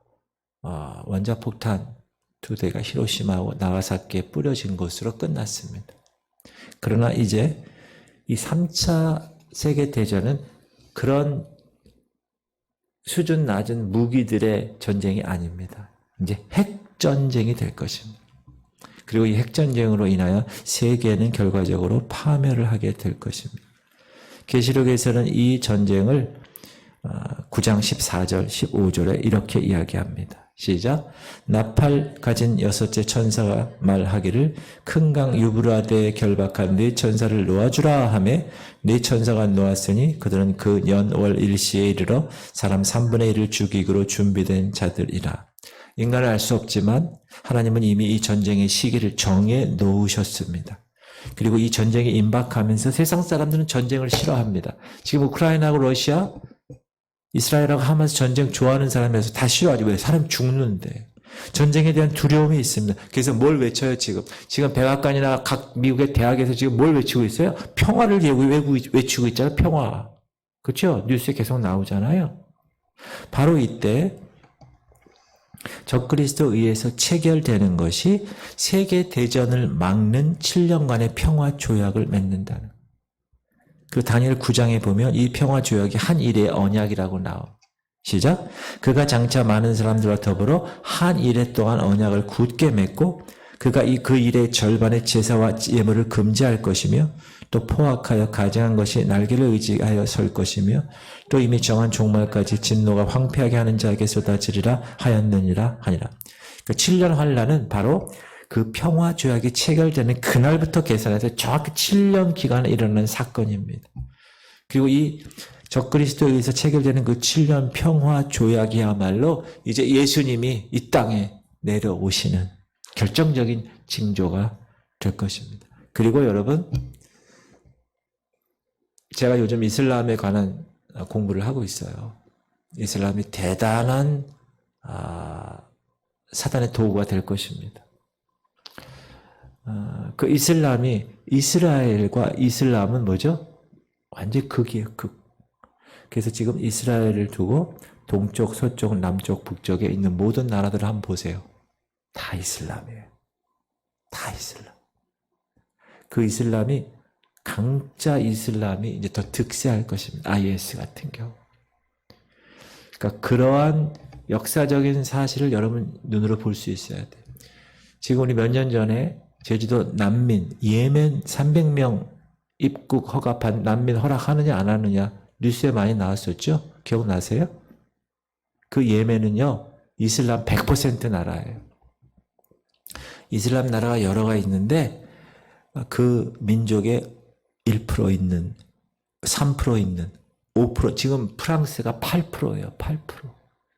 원자폭탄 2대가 히로시마하고 나가사키에 뿌려진 것으로 끝났습니다. 그러나 이제 이 3차 세계대전은 그런 수준 낮은 무기들의 전쟁이 아닙니다. 이제 핵전쟁이 될 것입니다. 그리고 이 핵전쟁으로 인하여 세계는 결과적으로 파멸을 하게 될 것입니다. 계시록에서는 이 전쟁을 9장 14절, 15절에 이렇게 이야기합니다. 시작. 나팔 가진 6째 천사가 말하기를 큰 강 유브라데에 결박한 네 천사를 놓아주라 하매 네 천사가 놓았으니 그들은 그 년 월 일시에 이르러 사람 3분의 1을 죽이기로 준비된 자들이라. 인간은 알 수 없지만 하나님은 이미 이 전쟁의 시기를 정해 놓으셨습니다. 그리고 이 전쟁이 임박하면서 세상 사람들은 전쟁을 싫어합니다. 지금 우크라이나하고 러시아, 이스라엘하고 하마스 전쟁 좋아하는 사람에서 다 싫어하죠. 왜? 사람 죽는데. 전쟁에 대한 두려움이 있습니다. 그래서 뭘 외쳐요, 지금? 지금 백악관이나 각 미국의 대학에서 지금 뭘 외치고 있어요? 평화를 외치고 있잖아요, 평화. 그렇죠? 뉴스에 계속 나오잖아요. 바로 이때 적그리스도에 의해서 체결되는 것이 세계대전을 막는 7년간의 평화 조약을 맺는다는 거예요. 그 다니엘 9장에 보면 이 평화 조약이 한 일의 언약이라고 나옵니다. 시작. 그가 장차 많은 사람들과 더불어 한 일해 동안 언약을 굳게 맺고 그가 그 일의 절반의 제사와 예물을 금지할 것이며 또 포악하여 가증한 것이 날개를 의지하여 설 것이며 또 이미 정한 종말까지 진노가 황폐하게 하는 자에게 쏟아지리라 하였느니라 하니라. 그 7년 환란은 바로 그 평화 조약이 체결되는 그날부터 계산해서 정확히 7년 기간에 일어나는 사건입니다. 그리고 이 적그리스도에 의해서 체결되는 그 7년 평화 조약이야말로 이제 예수님이 이 땅에 내려오시는 결정적인 징조가 될 것입니다. 그리고 여러분, 제가 요즘 이슬람에 관한 공부를 하고 있어요. 이슬람이 대단한 사단의 도구가 될 것입니다. 그 이슬람이 이스라엘과 이슬람은 뭐죠? 완전 극이에요, 극. 그래서 지금 이스라엘을 두고 동쪽, 서쪽, 남쪽, 북쪽에 있는 모든 나라들을 한번 보세요. 다 이슬람이에요. 다 이슬람. 그 이슬람이 강자 이슬람이 이제 더 득세할 것입니다. IS 같은 경우. 그러니까 그러한 역사적인 사실을 여러분 눈으로 볼 수 있어야 돼요. 지금 우리 몇 년 전에 제주도 난민, 예멘 300명 입국 허가판 난민 허락하느냐 안 하느냐 뉴스에 많이 나왔었죠? 기억나세요? 그 예멘은요, 이슬람 100% 나라예요. 이슬람 나라가 여러가 있는데 그 민족의 1% 있는, 3% 있는, 5%, 지금 프랑스가 8%예요. 8%.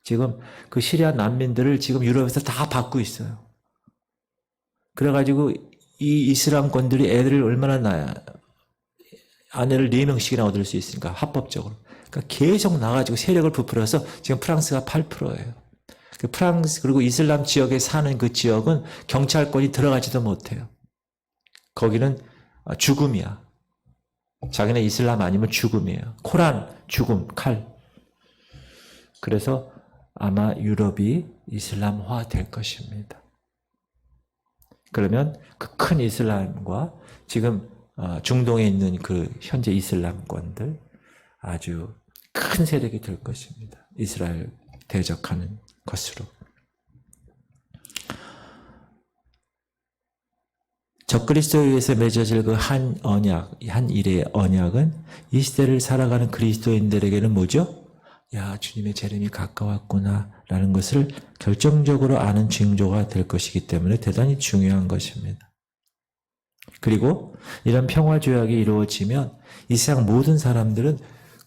지금 그 시리아 난민들을 지금 유럽에서 다 받고 있어요. 그래가지고 이 이슬람권들이 애들을 얼마나 낳아야, 아내를 4명씩이나 얻을 수 있으니까 합법적으로. 그러니까 계속 나가지고 세력을 부풀어서 지금 프랑스가 8%예요. 그 프랑스 그리고 이슬람 지역에 사는 그 지역은 경찰권이 들어가지도 못해요. 거기는 죽음이야. 자기네 이슬람 아니면 죽음이에요. 코란, 죽음, 칼. 그래서 아마 유럽이 이슬람화 될 것입니다. 그러면 그 큰 이슬람과 지금 중동에 있는 그 현재 이슬람권들 아주 큰 세력이 될 것입니다. 이스라엘 대적하는 것으로. 적그리스도에 의해서 맺어질 그 한 언약, 한 일의 언약은 이 시대를 살아가는 그리스도인들에게는 뭐죠? 야, 주님의 재림이 가까웠구나 라는 것을 결정적으로 아는 징조가 될 것이기 때문에 대단히 중요한 것입니다. 그리고 이런 평화조약이 이루어지면 이 세상 모든 사람들은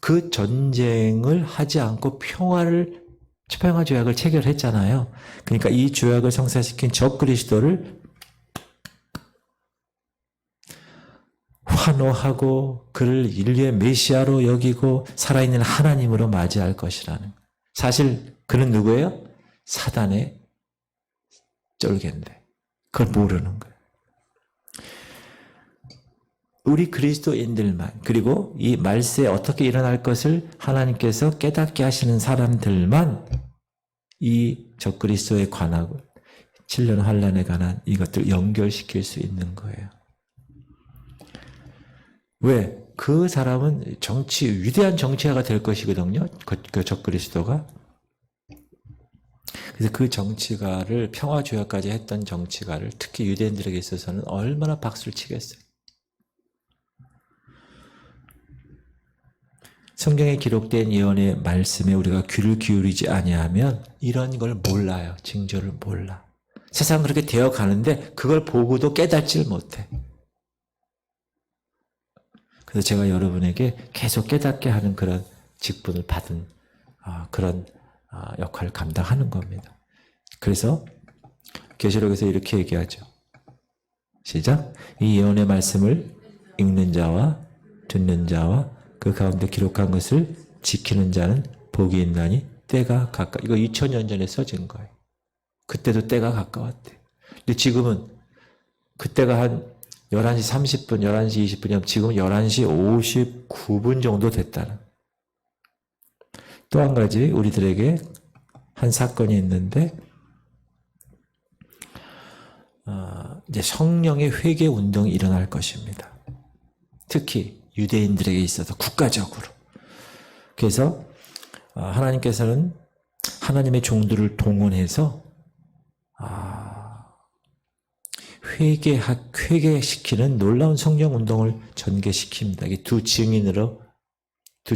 그 전쟁을 하지 않고 평화조약을 체결했잖아요. 그러니까 이 조약을 성사시킨 적그리스도를 환호하고 그를 인류의 메시아로 여기고 살아있는 하나님으로 맞이할 것이라는. 사실 그는 누구예요? 사단의 쫄개인데 그걸 모르는 거예요. 우리 그리스도인들만, 그리고 이 말세에 어떻게 일어날 것을 하나님께서 깨닫게 하시는 사람들만 이 적그리스도에 관하고 7년 환란에 관한 이것들 연결시킬 수 있는 거예요. 왜? 그 사람은 위대한 정치가가 될 것이거든요. 그 적그리스도가. 그래서 그 정치가를 평화조약까지 했던 정치가를 특히 유대인들에게 있어서는 얼마나 박수를 치겠어요. 성경에 기록된 예언의 말씀에 우리가 귀를 기울이지 아니하면 이런 걸 몰라요. 징조를 몰라. 세상 그렇게 되어 가는데 그걸 보고도 깨닫질 못해. 그래서 제가 여러분에게 계속 깨닫게 하는 그런 직분을 받은 그런 역할을 감당하는 겁니다. 그래서 계시록에서 이렇게 얘기하죠. 시작. 이 예언의 말씀을 읽는 자와 듣는 자와 그 가운데 기록한 것을 지키는 자는 복이 있나니 때가 가까워. 이거 2000년 전에 써진 거예요. 그때도 때가 가까웠대. 근데 지금은 그때가 한 11시 30분, 11시 20분이면 지금 11시 59분 정도 됐다는. 또 한 가지 우리들에게 한 사건이 있는데 이제 성령의 회개 운동이 일어날 것입니다. 특히 유대인들에게 있어서 국가적으로. 그래서 하나님께서는 하나님의 종들을 동원해서 회개시키는 놀라운 성령 운동을 전개시킵니다. 이게 두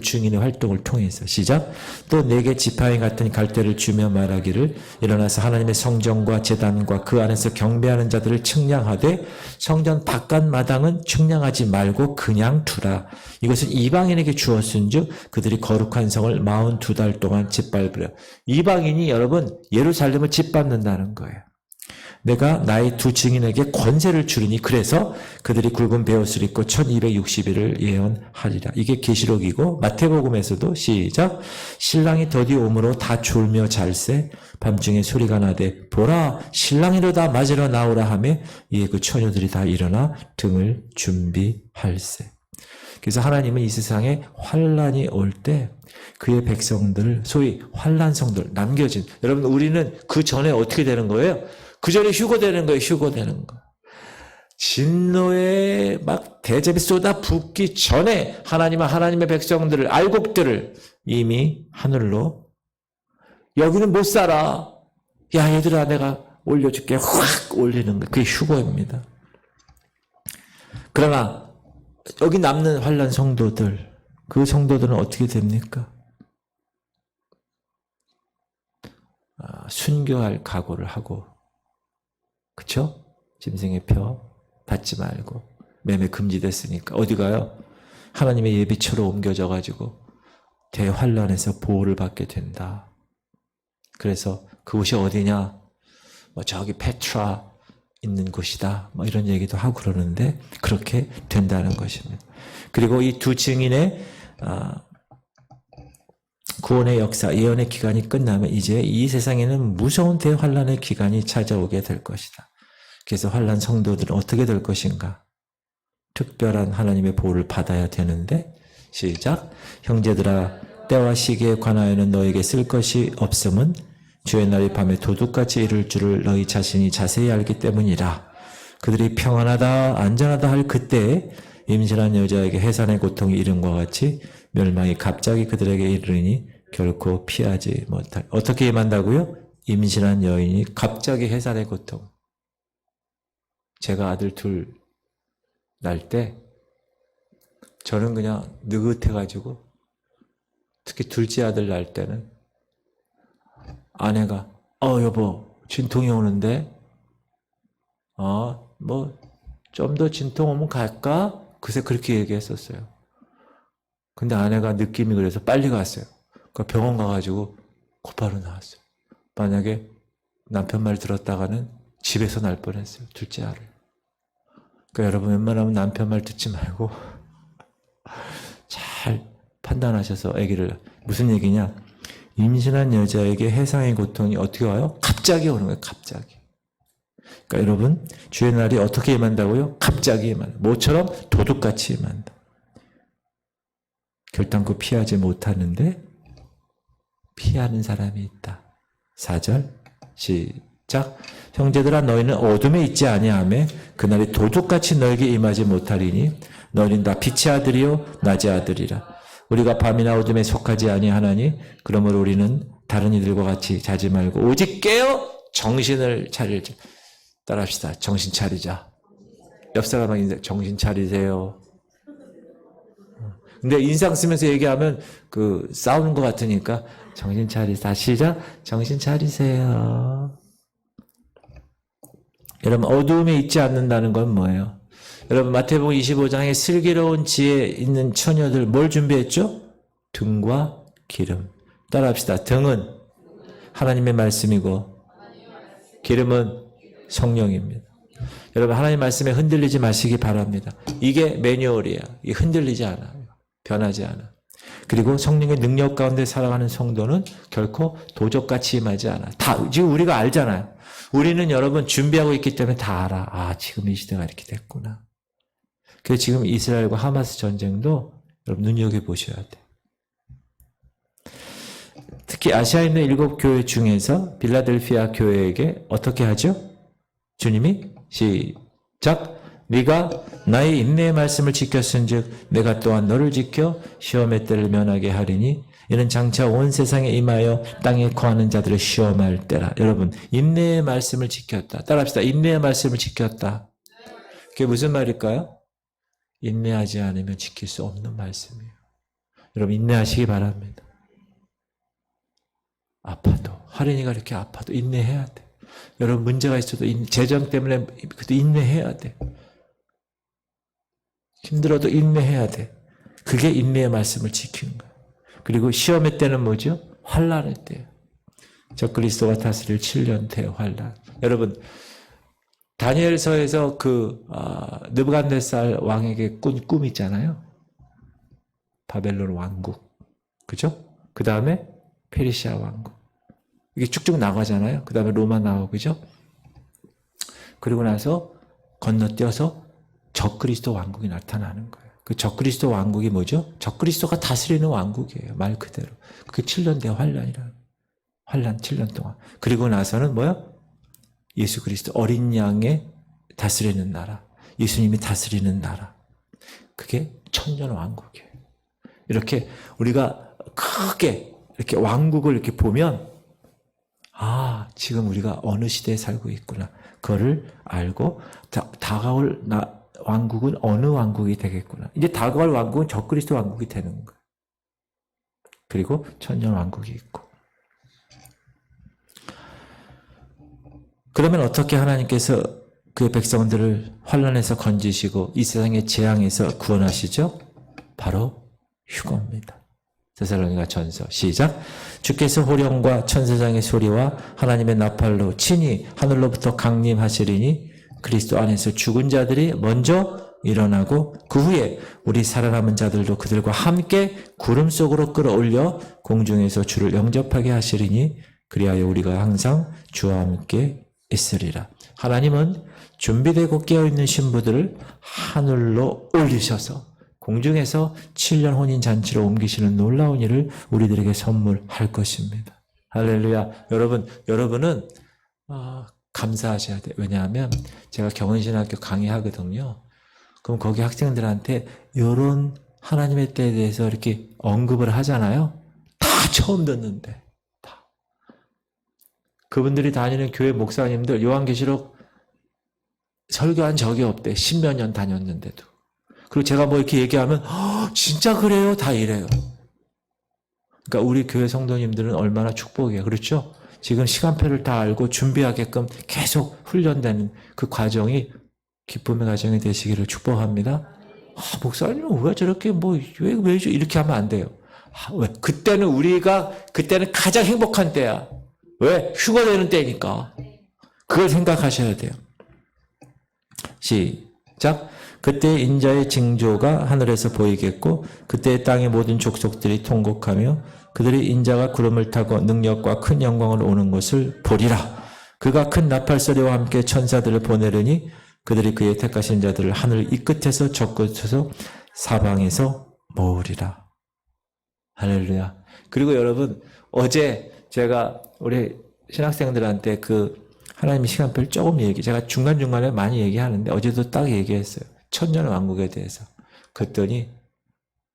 증인의 활동을 통해서. 시작. 또 내게 지팡이 같은 갈대를 주며 말하기를 일어나서 하나님의 성전과 제단과 그 안에서 경배하는 자들을 측량하되 성전 바깥 마당은 측량하지 말고 그냥 두라. 이것은 이방인에게 주었은즉 그들이 거룩한 성을 42달 동안 짓밟으려. 이방인이 여러분 예루살렘을 짓밟는다는 거예요. 내가 나의 두 증인에게 권세를 주리니 그래서 그들이 굵은 베옷을 입고 1260일을 예언하리라. 이게 계시록이고 마태복음에서도 시작. 신랑이 더디 오므로 다 졸며 잘세 밤중에 소리가 나되 보라 신랑이로다 맞으러 나오라 하매 이에 그 처녀들이 다 일어나 등을 준비할세. 그래서 하나님은 이 세상에 환란이 올 때 그의 백성들, 소위 환란성들 남겨진, 여러분 우리는 그 전에 어떻게 되는 거예요? 그 전에 휴거되는 거예요. 휴거되는 거. 진노에 막 대접이 쏟아붓기 전에 하나님은 하나님의 백성들을, 알곡들을 이미 하늘로, 여기는 못 살아. 야 얘들아 내가 올려줄게. 확 올리는 거. 그게 휴거입니다. 그러나 여기 남는 환란 성도들, 그 성도들은 어떻게 됩니까? 순교할 각오를 하고, 그쵸? 짐승의 표 받지 말고, 매매 금지됐으니까 어디 가요? 하나님의 예비처로 옮겨져 가지고 대환란에서 보호를 받게 된다. 그래서 그곳이 어디냐? 저기 페트라 있는 곳이다. 이런 얘기도 하고 그러는데 그렇게 된다는 것입니다. 그리고 이 두 증인의 구원의 역사, 예언의 기간이 끝나면 이제 이 세상에는 무서운 대환란의 기간이 찾아오게 될 것이다. 그래서 환란 성도들은 어떻게 될 것인가? 특별한 하나님의 보호를 받아야 되는데 시작. 형제들아 때와 시기에 관하여는 너에게 쓸 것이 없음은 주의 날이 밤에 도둑같이 이를 줄을 너희 자신이 자세히 알기 때문이라. 그들이 평안하다 안전하다 할 그때에 임신한 여자에게 해산의 고통이 이름과 같이 멸망이 갑자기 그들에게 이르니 결코 피하지 못할. 어떻게 임한다고요? 임신한 여인이 갑자기 해산의 고통. 제가 아들 둘 날 때 저는 그냥 느긋해가지고, 특히 둘째 아들 날 때는 아내가 여보 진통이 오는데 뭐 좀 더 진통 오면 갈까? 그새 그렇게 얘기했었어요. 근데 아내가 느낌이 그래서 빨리 갔어요. 그러니까 병원 가가지고 곧바로 나왔어요. 만약에 남편 말 들었다가는 집에서 날 뻔했어요. 둘째 아를. 그러니까 여러분 웬만하면 남편 말 듣지 말고 잘 판단하셔서 아기를. 무슨 얘기냐? 임신한 여자에게 해상의 고통이 어떻게 와요? 갑자기 오는 거예요. 갑자기. 그러니까 여러분 주의 날이 어떻게 임한다고요? 갑자기 임한다. 모처럼 도둑같이 임한다. 결단코 피하지 못하는데 피하는 사람이 있다. 4절 시작. 형제들아 너희는 어둠에 있지 아니하며 그날이 도둑같이 너에게 임하지 못하리니 너희는 다 빛의 아들이요 낮의 아들이라. 우리가 밤이나 어둠에 속하지 아니하나니 그러므로 우리는 다른 이들과 같이 자지 말고 오직 깨어 정신을 차리자. 따라합시다. 정신 차리자. 옆 사람에게 정신 차리세요. 근데 인상 쓰면서 얘기하면 싸우는 것 같으니까 정신 차리자. 시작. 정신 차리세요. 여러분 어두움에 있지 않는다는 건 뭐예요? 여러분 마태복음 25장에 슬기로운 지혜 있는 처녀들 뭘 준비했죠? 등과 기름. 따라합시다. 등은 하나님의 말씀이고 기름은 성령입니다. 여러분 하나님 말씀에 흔들리지 마시기 바랍니다. 이게 매뉴얼이야. 이게 흔들리지 않아요. 변하지 않아. 그리고 성령의 능력 가운데 살아가는 성도는 결코 도적같이 임하지 않아. 다 지금 우리가 알잖아요. 우리는 여러분 준비하고 있기 때문에 다 알아. 지금 이 시대가 이렇게 됐구나. 그래서 지금 이스라엘과 하마스 전쟁도 여러분 눈여겨보셔야 돼. 특히 아시아에 있는 7교회 중에서 빌라델피아 교회에게 어떻게 하죠? 주님이 시작. 네가 나의 인내의 말씀을 지켰은즉 내가 또한 너를 지켜 시험의 때를 면하게 하리니 이는 장차 온 세상에 임하여 땅에 거하는 자들을 시험할 때라. 여러분 인내의 말씀을 지켰다. 따라합시다. 인내의 말씀을 지켰다. 그게 무슨 말일까요? 인내하지 않으면 지킬 수 없는 말씀이에요. 여러분 인내하시기 바랍니다. 아파도 할인이가 이렇게 아파도 인내해야 돼. 여러분 문제가 있어도 재정 때문에 그래도 인내해야 돼. 힘들어도 인내해야 돼. 그게 인내의 말씀을 지키는 거예요. 그리고 시험의 때는 뭐죠? 환란의 때예요. 적그리스도가 다스릴 7년 대환란. 여러분 다니엘서에서 느부갓네살 왕에게 꾼 꿈 있잖아요. 바벨론 왕국. 그죠? 그 다음에 페르시아 왕국. 이게 쭉쭉 나가잖아요. 그 다음에 로마 나오고, 그죠? 그리고 나서 건너뛰어서 적그리스도 왕국이 나타나는 거예요. 그 적그리스도 왕국이 뭐죠? 적그리스도가 다스리는 왕국이에요. 말 그대로. 그게 7년 대환란이라는. 환란 7년 동안. 그리고 나서는 뭐야? 예수 그리스도 어린 양의 다스리는 나라. 예수님이 다스리는 나라. 그게 천년 왕국이에요. 이렇게 우리가 크게 이렇게 왕국을 이렇게 보면 지금 우리가 어느 시대에 살고 있구나. 그거를 알고 다가올 왕국은 어느 왕국이 되겠구나. 이제 다가올 왕국은 적그리스도 왕국이 되는 거예요. 그리고 천년 왕국이 있고. 그러면 어떻게 하나님께서 그의 백성들을 환난에서 건지시고 이 세상의 재앙에서 구원하시죠? 바로 휴거입니다. 데살로니가 전서 시작. 주께서 호령과 천사장의 소리와 하나님의 나팔로 친히 하늘로부터 강림하시리니 그리스도 안에서 죽은 자들이 먼저 일어나고 그 후에 우리 살아남은 자들도 그들과 함께 구름 속으로 끌어올려 공중에서 주를 영접하게 하시리니 그리하여 우리가 항상 주와 함께 있으리라. 하나님은 준비되고 깨어있는 신부들을 하늘로 올리셔서 공중에서 7년 혼인잔치로 옮기시는 놀라운 일을 우리들에게 선물할 것입니다. 할렐루야. 여러분은 감사하셔야 돼요. 왜냐하면 제가 경은신학교 강의하거든요. 그럼 거기 학생들한테 이런 하나님의 때에 대해서 이렇게 언급을 하잖아요. 다 처음 듣는데. 다. 그분들이 다니는 교회 목사님들 요한계시록 설교한 적이 없대. 10몇 년 다녔는데도. 그리고 제가 뭐 이렇게 얘기하면 진짜 그래요? 다 이래요. 그러니까 우리 교회 성도님들은 얼마나 축복이에요. 그렇죠? 지금 시간표를 다 알고 준비하게끔 계속 훈련되는 그 과정이 기쁨의 과정이 되시기를 축복합니다. 목사님은 왜 저렇게 왜 이렇게 하면 안 돼요? 왜? 그때는 가장 행복한 때야. 왜? 휴가 되는 때니까. 그걸 생각하셔야 돼요. 시작. 그때 인자의 징조가 하늘에서 보이겠고 그때 땅의 모든 족속들이 통곡하며 그들이 인자가 구름을 타고 능력과 큰 영광을 오는 것을 보리라. 그가 큰 나팔소리와 함께 천사들을 보내르니 그들이 그의 택하신 자들을 하늘 이 끝에서 저 끝에서 사방에서 모으리라. 할렐루야. 그리고 여러분 어제 제가 우리 신학생들한테 하나님의 시간표를 조금 제가 중간중간에 많이 얘기하는데 어제도 딱 얘기했어요. 천년 왕국에 대해서. 그랬더니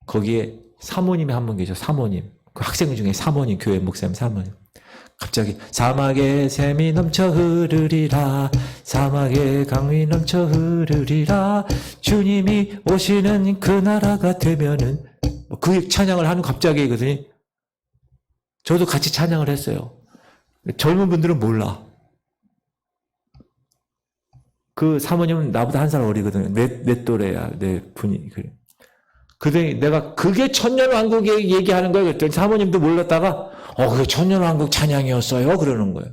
거기에 사모님이 한 분 계셔. 사모님. 그 학생 중에 사모님, 교회 목사님 사모님. 갑자기 사막에 샘이 넘쳐 흐르리라. 사막에 강이 넘쳐 흐르리라. 주님이 오시는 그 나라가 되면은 그 찬양을 하는 갑자기 그러더니 저도 같이 찬양을 했어요. 젊은 분들은 몰라. 그 사모님은 나보다 한 살 어리거든요. 내 또래야, 내 분이. 그래. 그러더니 내가 그게 천년왕국 얘기하는 거예요. 그랬더니 사모님도 몰랐다가, 그게 천년왕국 찬양이었어요. 그러는 거예요.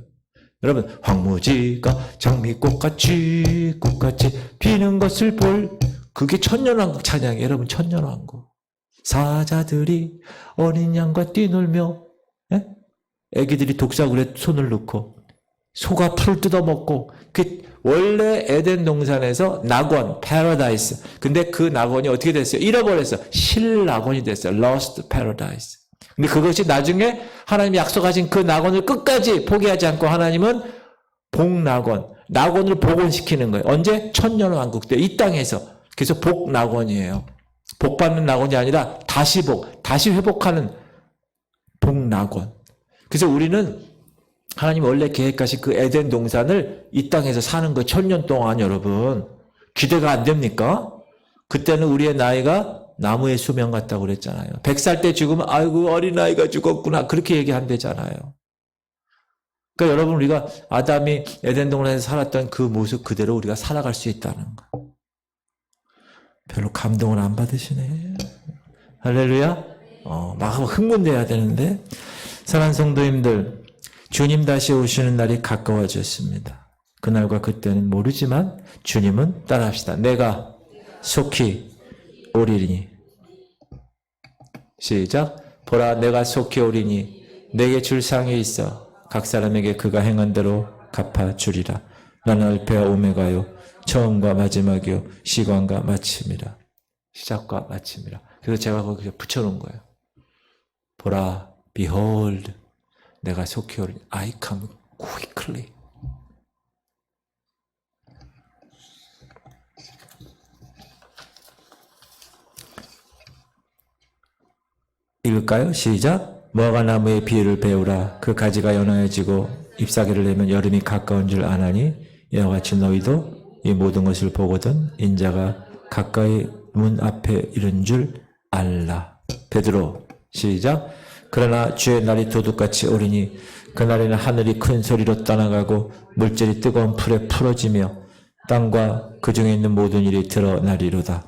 여러분, 황무지가 장미꽃같이 피는 것을 그게 천년왕국 찬양이에요. 여러분, 천년왕국. 사자들이 어린 양과 뛰놀며, 애기들이 독사굴에 손을 넣고, 소가 풀을 뜯어먹고, 원래 에덴 동산에서 낙원, paradise. 근데 그 낙원이 어떻게 됐어요? 잃어버렸어요. 실낙원이 됐어요. lost paradise. 근데 그것이 나중에 하나님이 약속하신 그 낙원을 끝까지 포기하지 않고 하나님은 복낙원, 낙원을 복원시키는 거예요. 언제? 천년왕국 때 이 땅에서. 그래서 복낙원이에요. 복받는 낙원이 아니라 다시 회복하는 복낙원. 그래서 우리는 하나님 원래 계획하신 그 에덴 동산을 이 땅에서 사는 거 1000년 동안 여러분 기대가 안 됩니까? 그때는 우리의 나이가 나무의 수명 같다고 그랬잖아요. 100살 때 죽으면 아이고 어린아이가 죽었구나 그렇게 얘기한대잖아요. 그러니까 여러분 우리가 아담이 에덴 동산에서 살았던 그 모습 그대로 우리가 살아갈 수 있다는 거. 별로 감동을 안 받으시네. 할렐루야. 막 흥분돼야 되는데 사랑하는 성도님들 주님 다시 오시는 날이 가까워졌습니다. 그날과 그때는 모르지만 주님은 따라합시다. 내가 속히 오리니. 시작. 보라 내가 속히 오리니 내게 줄 상이 있어 각 사람에게 그가 행한 대로 갚아주리라. 나는 알파와 오메가요 처음과 마지막이요 시간과 마침이라. 시작과 마침이라. 그래서 제가 거기서 붙여놓은 거예요. 보라, behold, 내가 속히 오리니. I come quickly. 읽을까요? 시작. 무화과 나무의 비유를 배우라. 그 가지가 연하여지고 잎사귀를 내면 여름이 가까운 줄 아나니 이와 같이 너희도 이 모든 것을 보거든 인자가 가까이 문 앞에 이른 줄 알라. 베드로 시작. 그러나 주의 날이 도둑같이 오리니 그날에는 하늘이 큰 소리로 떠나가고 물질이 뜨거운 풀에 풀어지며 땅과 그 중에 있는 모든 일이 드러나리로다.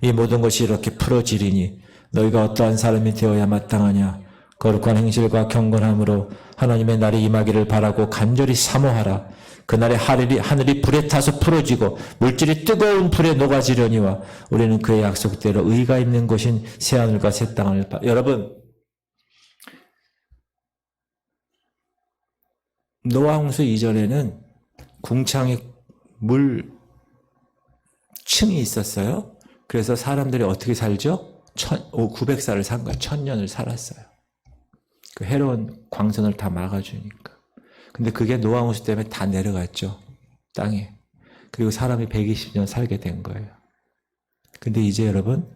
이 모든 것이 이렇게 풀어지리니 너희가 어떠한 사람이 되어야 마땅하냐. 거룩한 행실과 경건함으로 하나님의 날이 임하기를 바라고 간절히 사모하라. 그날에 하늘이 불에 타서 풀어지고 물질이 뜨거운 불에 녹아지려니와 우리는 그의 약속대로 의가 있는 곳인 새하늘과 새 땅을 여러분, 노아 홍수 이전에는 궁창에 물층이 있었어요. 그래서 사람들이 어떻게 살죠? 900살을 산 거예요. 1000년을 살았어요. 그 해로운 광선을 다 막아주니까. 근데 그게 노아 홍수 때문에 다 내려갔죠. 땅에. 그리고 사람이 120년 살게 된 거예요. 근데 이제 여러분,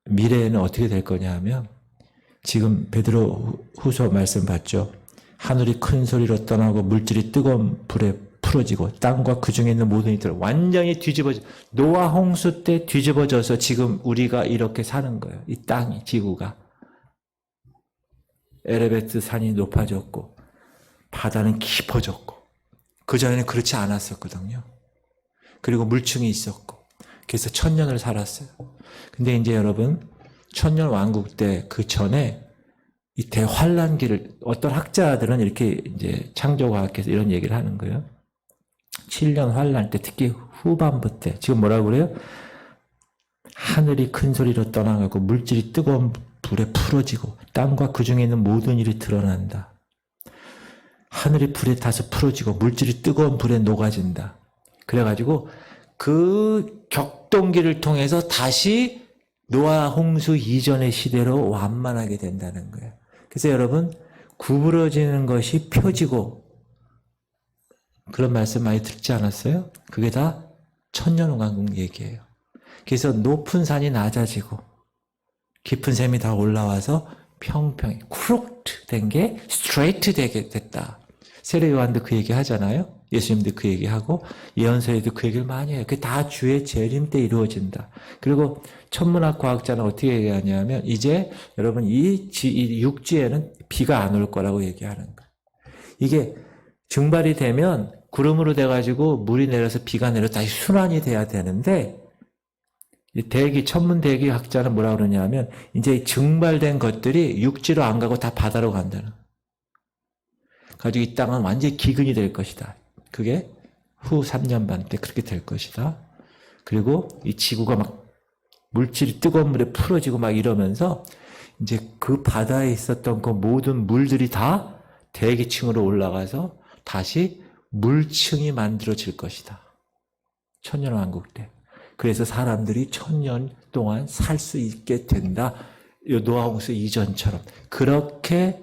미래에는 어떻게 될 거냐 하면, 지금 베드로 후서 말씀 봤죠. 하늘이 큰 소리로 떠나고 물질이 뜨거운 불에 풀어지고 땅과 그 중에 있는 모든 이들 완전히 뒤집어져. 노아 홍수 때 뒤집어져서 지금 우리가 이렇게 사는 거예요. 이 땅이, 지구가. 에베레스트 산이 높아졌고 바다는 깊어졌고 그전에는 그렇지 않았었거든요. 그리고 물층이 있었고 그래서 1000년을 살았어요. 근데 이제 여러분 1000년 왕국 때 그 전에 이 대환란기를 어떤 학자들은 이렇게 이제 창조과학에서 이런 얘기를 하는 거예요. 7년 환란 때 특히 후반부 때 지금 뭐라고 그래요? 하늘이 큰 소리로 떠나가고 물질이 뜨거운 불에 풀어지고 땅과 그 중에 있는 모든 일이 드러난다. 하늘이 불에 타서 풀어지고 물질이 뜨거운 불에 녹아진다. 그래가지고 그 격동기를 통해서 다시 노아 홍수 이전의 시대로 완만하게 된다는 거예요. 그래서 여러분 구부러지는 것이 펴지고 그런 말씀 많이 듣지 않았어요? 그게 다 천년왕국 얘기예요. 그래서 높은 산이 낮아지고 깊은 샘이 다 올라와서 평평히 크루트 된 게 스트레이트 되게 됐다. 세례 요한도 그 얘기 하잖아요. 예수님도 그 얘기하고 예언서에도 그 얘기를 많이 해요. 그게 다 주의 재림 때 이루어진다. 그리고 천문학 과학자는 어떻게 얘기하냐면 이제 여러분 이 육지에는 비가 안 올 거라고 얘기하는 거예요. 이게 증발이 되면 구름으로 돼가지고 물이 내려서 비가 내려 다시 순환이 돼야 되는데 천문 대기 학자는 뭐라 그러냐면 이제 증발된 것들이 육지로 안 가고 다 바다로 간다는. 가지고 이 땅은 완전히 기근이 될 것이다. 그게 후 3년 반 때 그렇게 될 것이다. 그리고 이 지구가 막 물질이 뜨거운 물에 풀어지고 막 이러면서 이제 그 바다에 있었던 그 모든 물들이 다 대기층으로 올라가서 다시 물층이 만들어질 것이다. 천년왕국 때. 그래서 사람들이 1000년 동안 살 수 있게 된다. 노아 홍수 이전처럼. 그렇게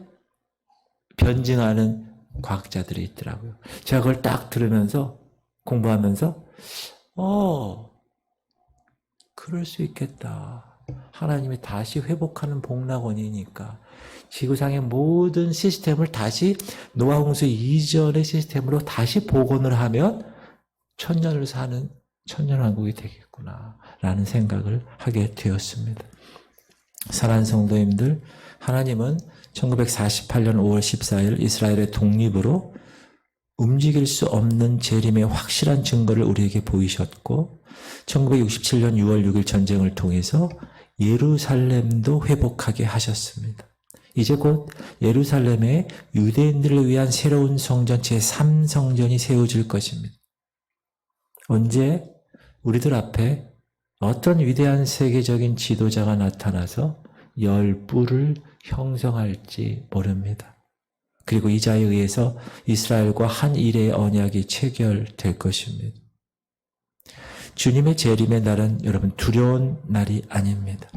변증하는 과학자들이 있더라고요. 제가 그걸 딱 들으면서 공부하면서 그럴 수 있겠다. 하나님이 다시 회복하는 복락원이니까 지구상의 모든 시스템을 다시 노아 홍수 이전의 시스템으로 다시 복원을 하면 1000년을 사는 천년왕국이 되겠구나 라는 생각을 하게 되었습니다. 사랑하는 성도님들, 하나님은 1948년 5월 14일 이스라엘의 독립으로 움직일 수 없는 재림의 확실한 증거를 우리에게 보이셨고 1967년 6월 6일 전쟁을 통해서 예루살렘도 회복하게 하셨습니다. 이제 곧 예루살렘에 유대인들을 위한 새로운 성전 제3성전이 세워질 것입니다. 언제 우리들 앞에 어떤 위대한 세계적인 지도자가 나타나서 열 뿔을 형성할지 모릅니다. 그리고 이 자에 의해서 이스라엘과 한 일의 언약이 체결될 것입니다. 주님의 재림의 날은 여러분 두려운 날이 아닙니다.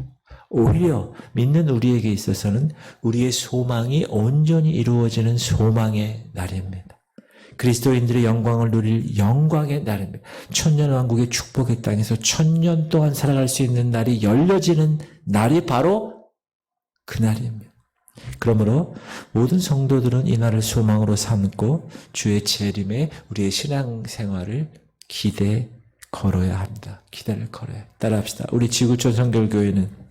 오히려 믿는 우리에게 있어서는 우리의 소망이 온전히 이루어지는 소망의 날입니다. 그리스도인들의 영광을 누릴 영광의 날입니다. 천년왕국의 축복의 땅에서 1000년 동안 살아갈 수 있는 날이 열려지는 날이 바로 그 날입니다. 그러므로 모든 성도들은 이 날을 소망으로 삼고 주의 재림에 우리의 신앙생활을 기대 걸어야 합니다. 기대를 걸어야. 따라합시다. 우리 지구촌 성결교회는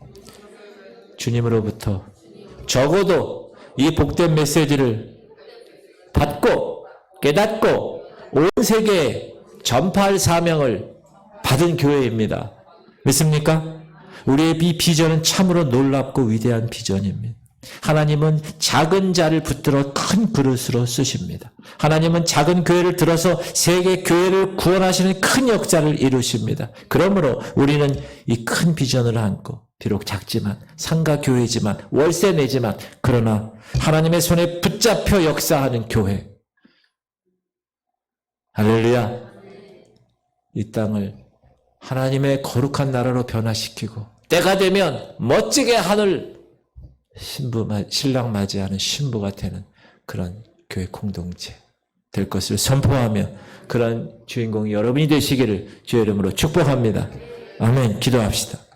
주님으로부터 적어도 이 복된 메시지를 받고 깨닫고 온 세계에 전파할 사명을 받은 교회입니다. 믿습니까? 우리의 이 비전은 참으로 놀랍고 위대한 비전입니다. 하나님은 작은 자를 붙들어 큰 그릇으로 쓰십니다. 하나님은 작은 교회를 들어서 세계 교회를 구원하시는 큰 역사를 이루십니다. 그러므로 우리는 이 큰 비전을 안고 비록 작지만 상가 교회지만 월세 내지만 그러나 하나님의 손에 붙잡혀 역사하는 교회. 할렐루야. 이 땅을 하나님의 거룩한 나라로 변화시키고 때가 되면 멋지게 하늘 신랑 맞이하는 신부가 되는 그런 교회 공동체 될 것을 선포하며 그런 주인공이 여러분이 되시기를 주의 이름으로 축복합니다. 아멘. 기도합시다.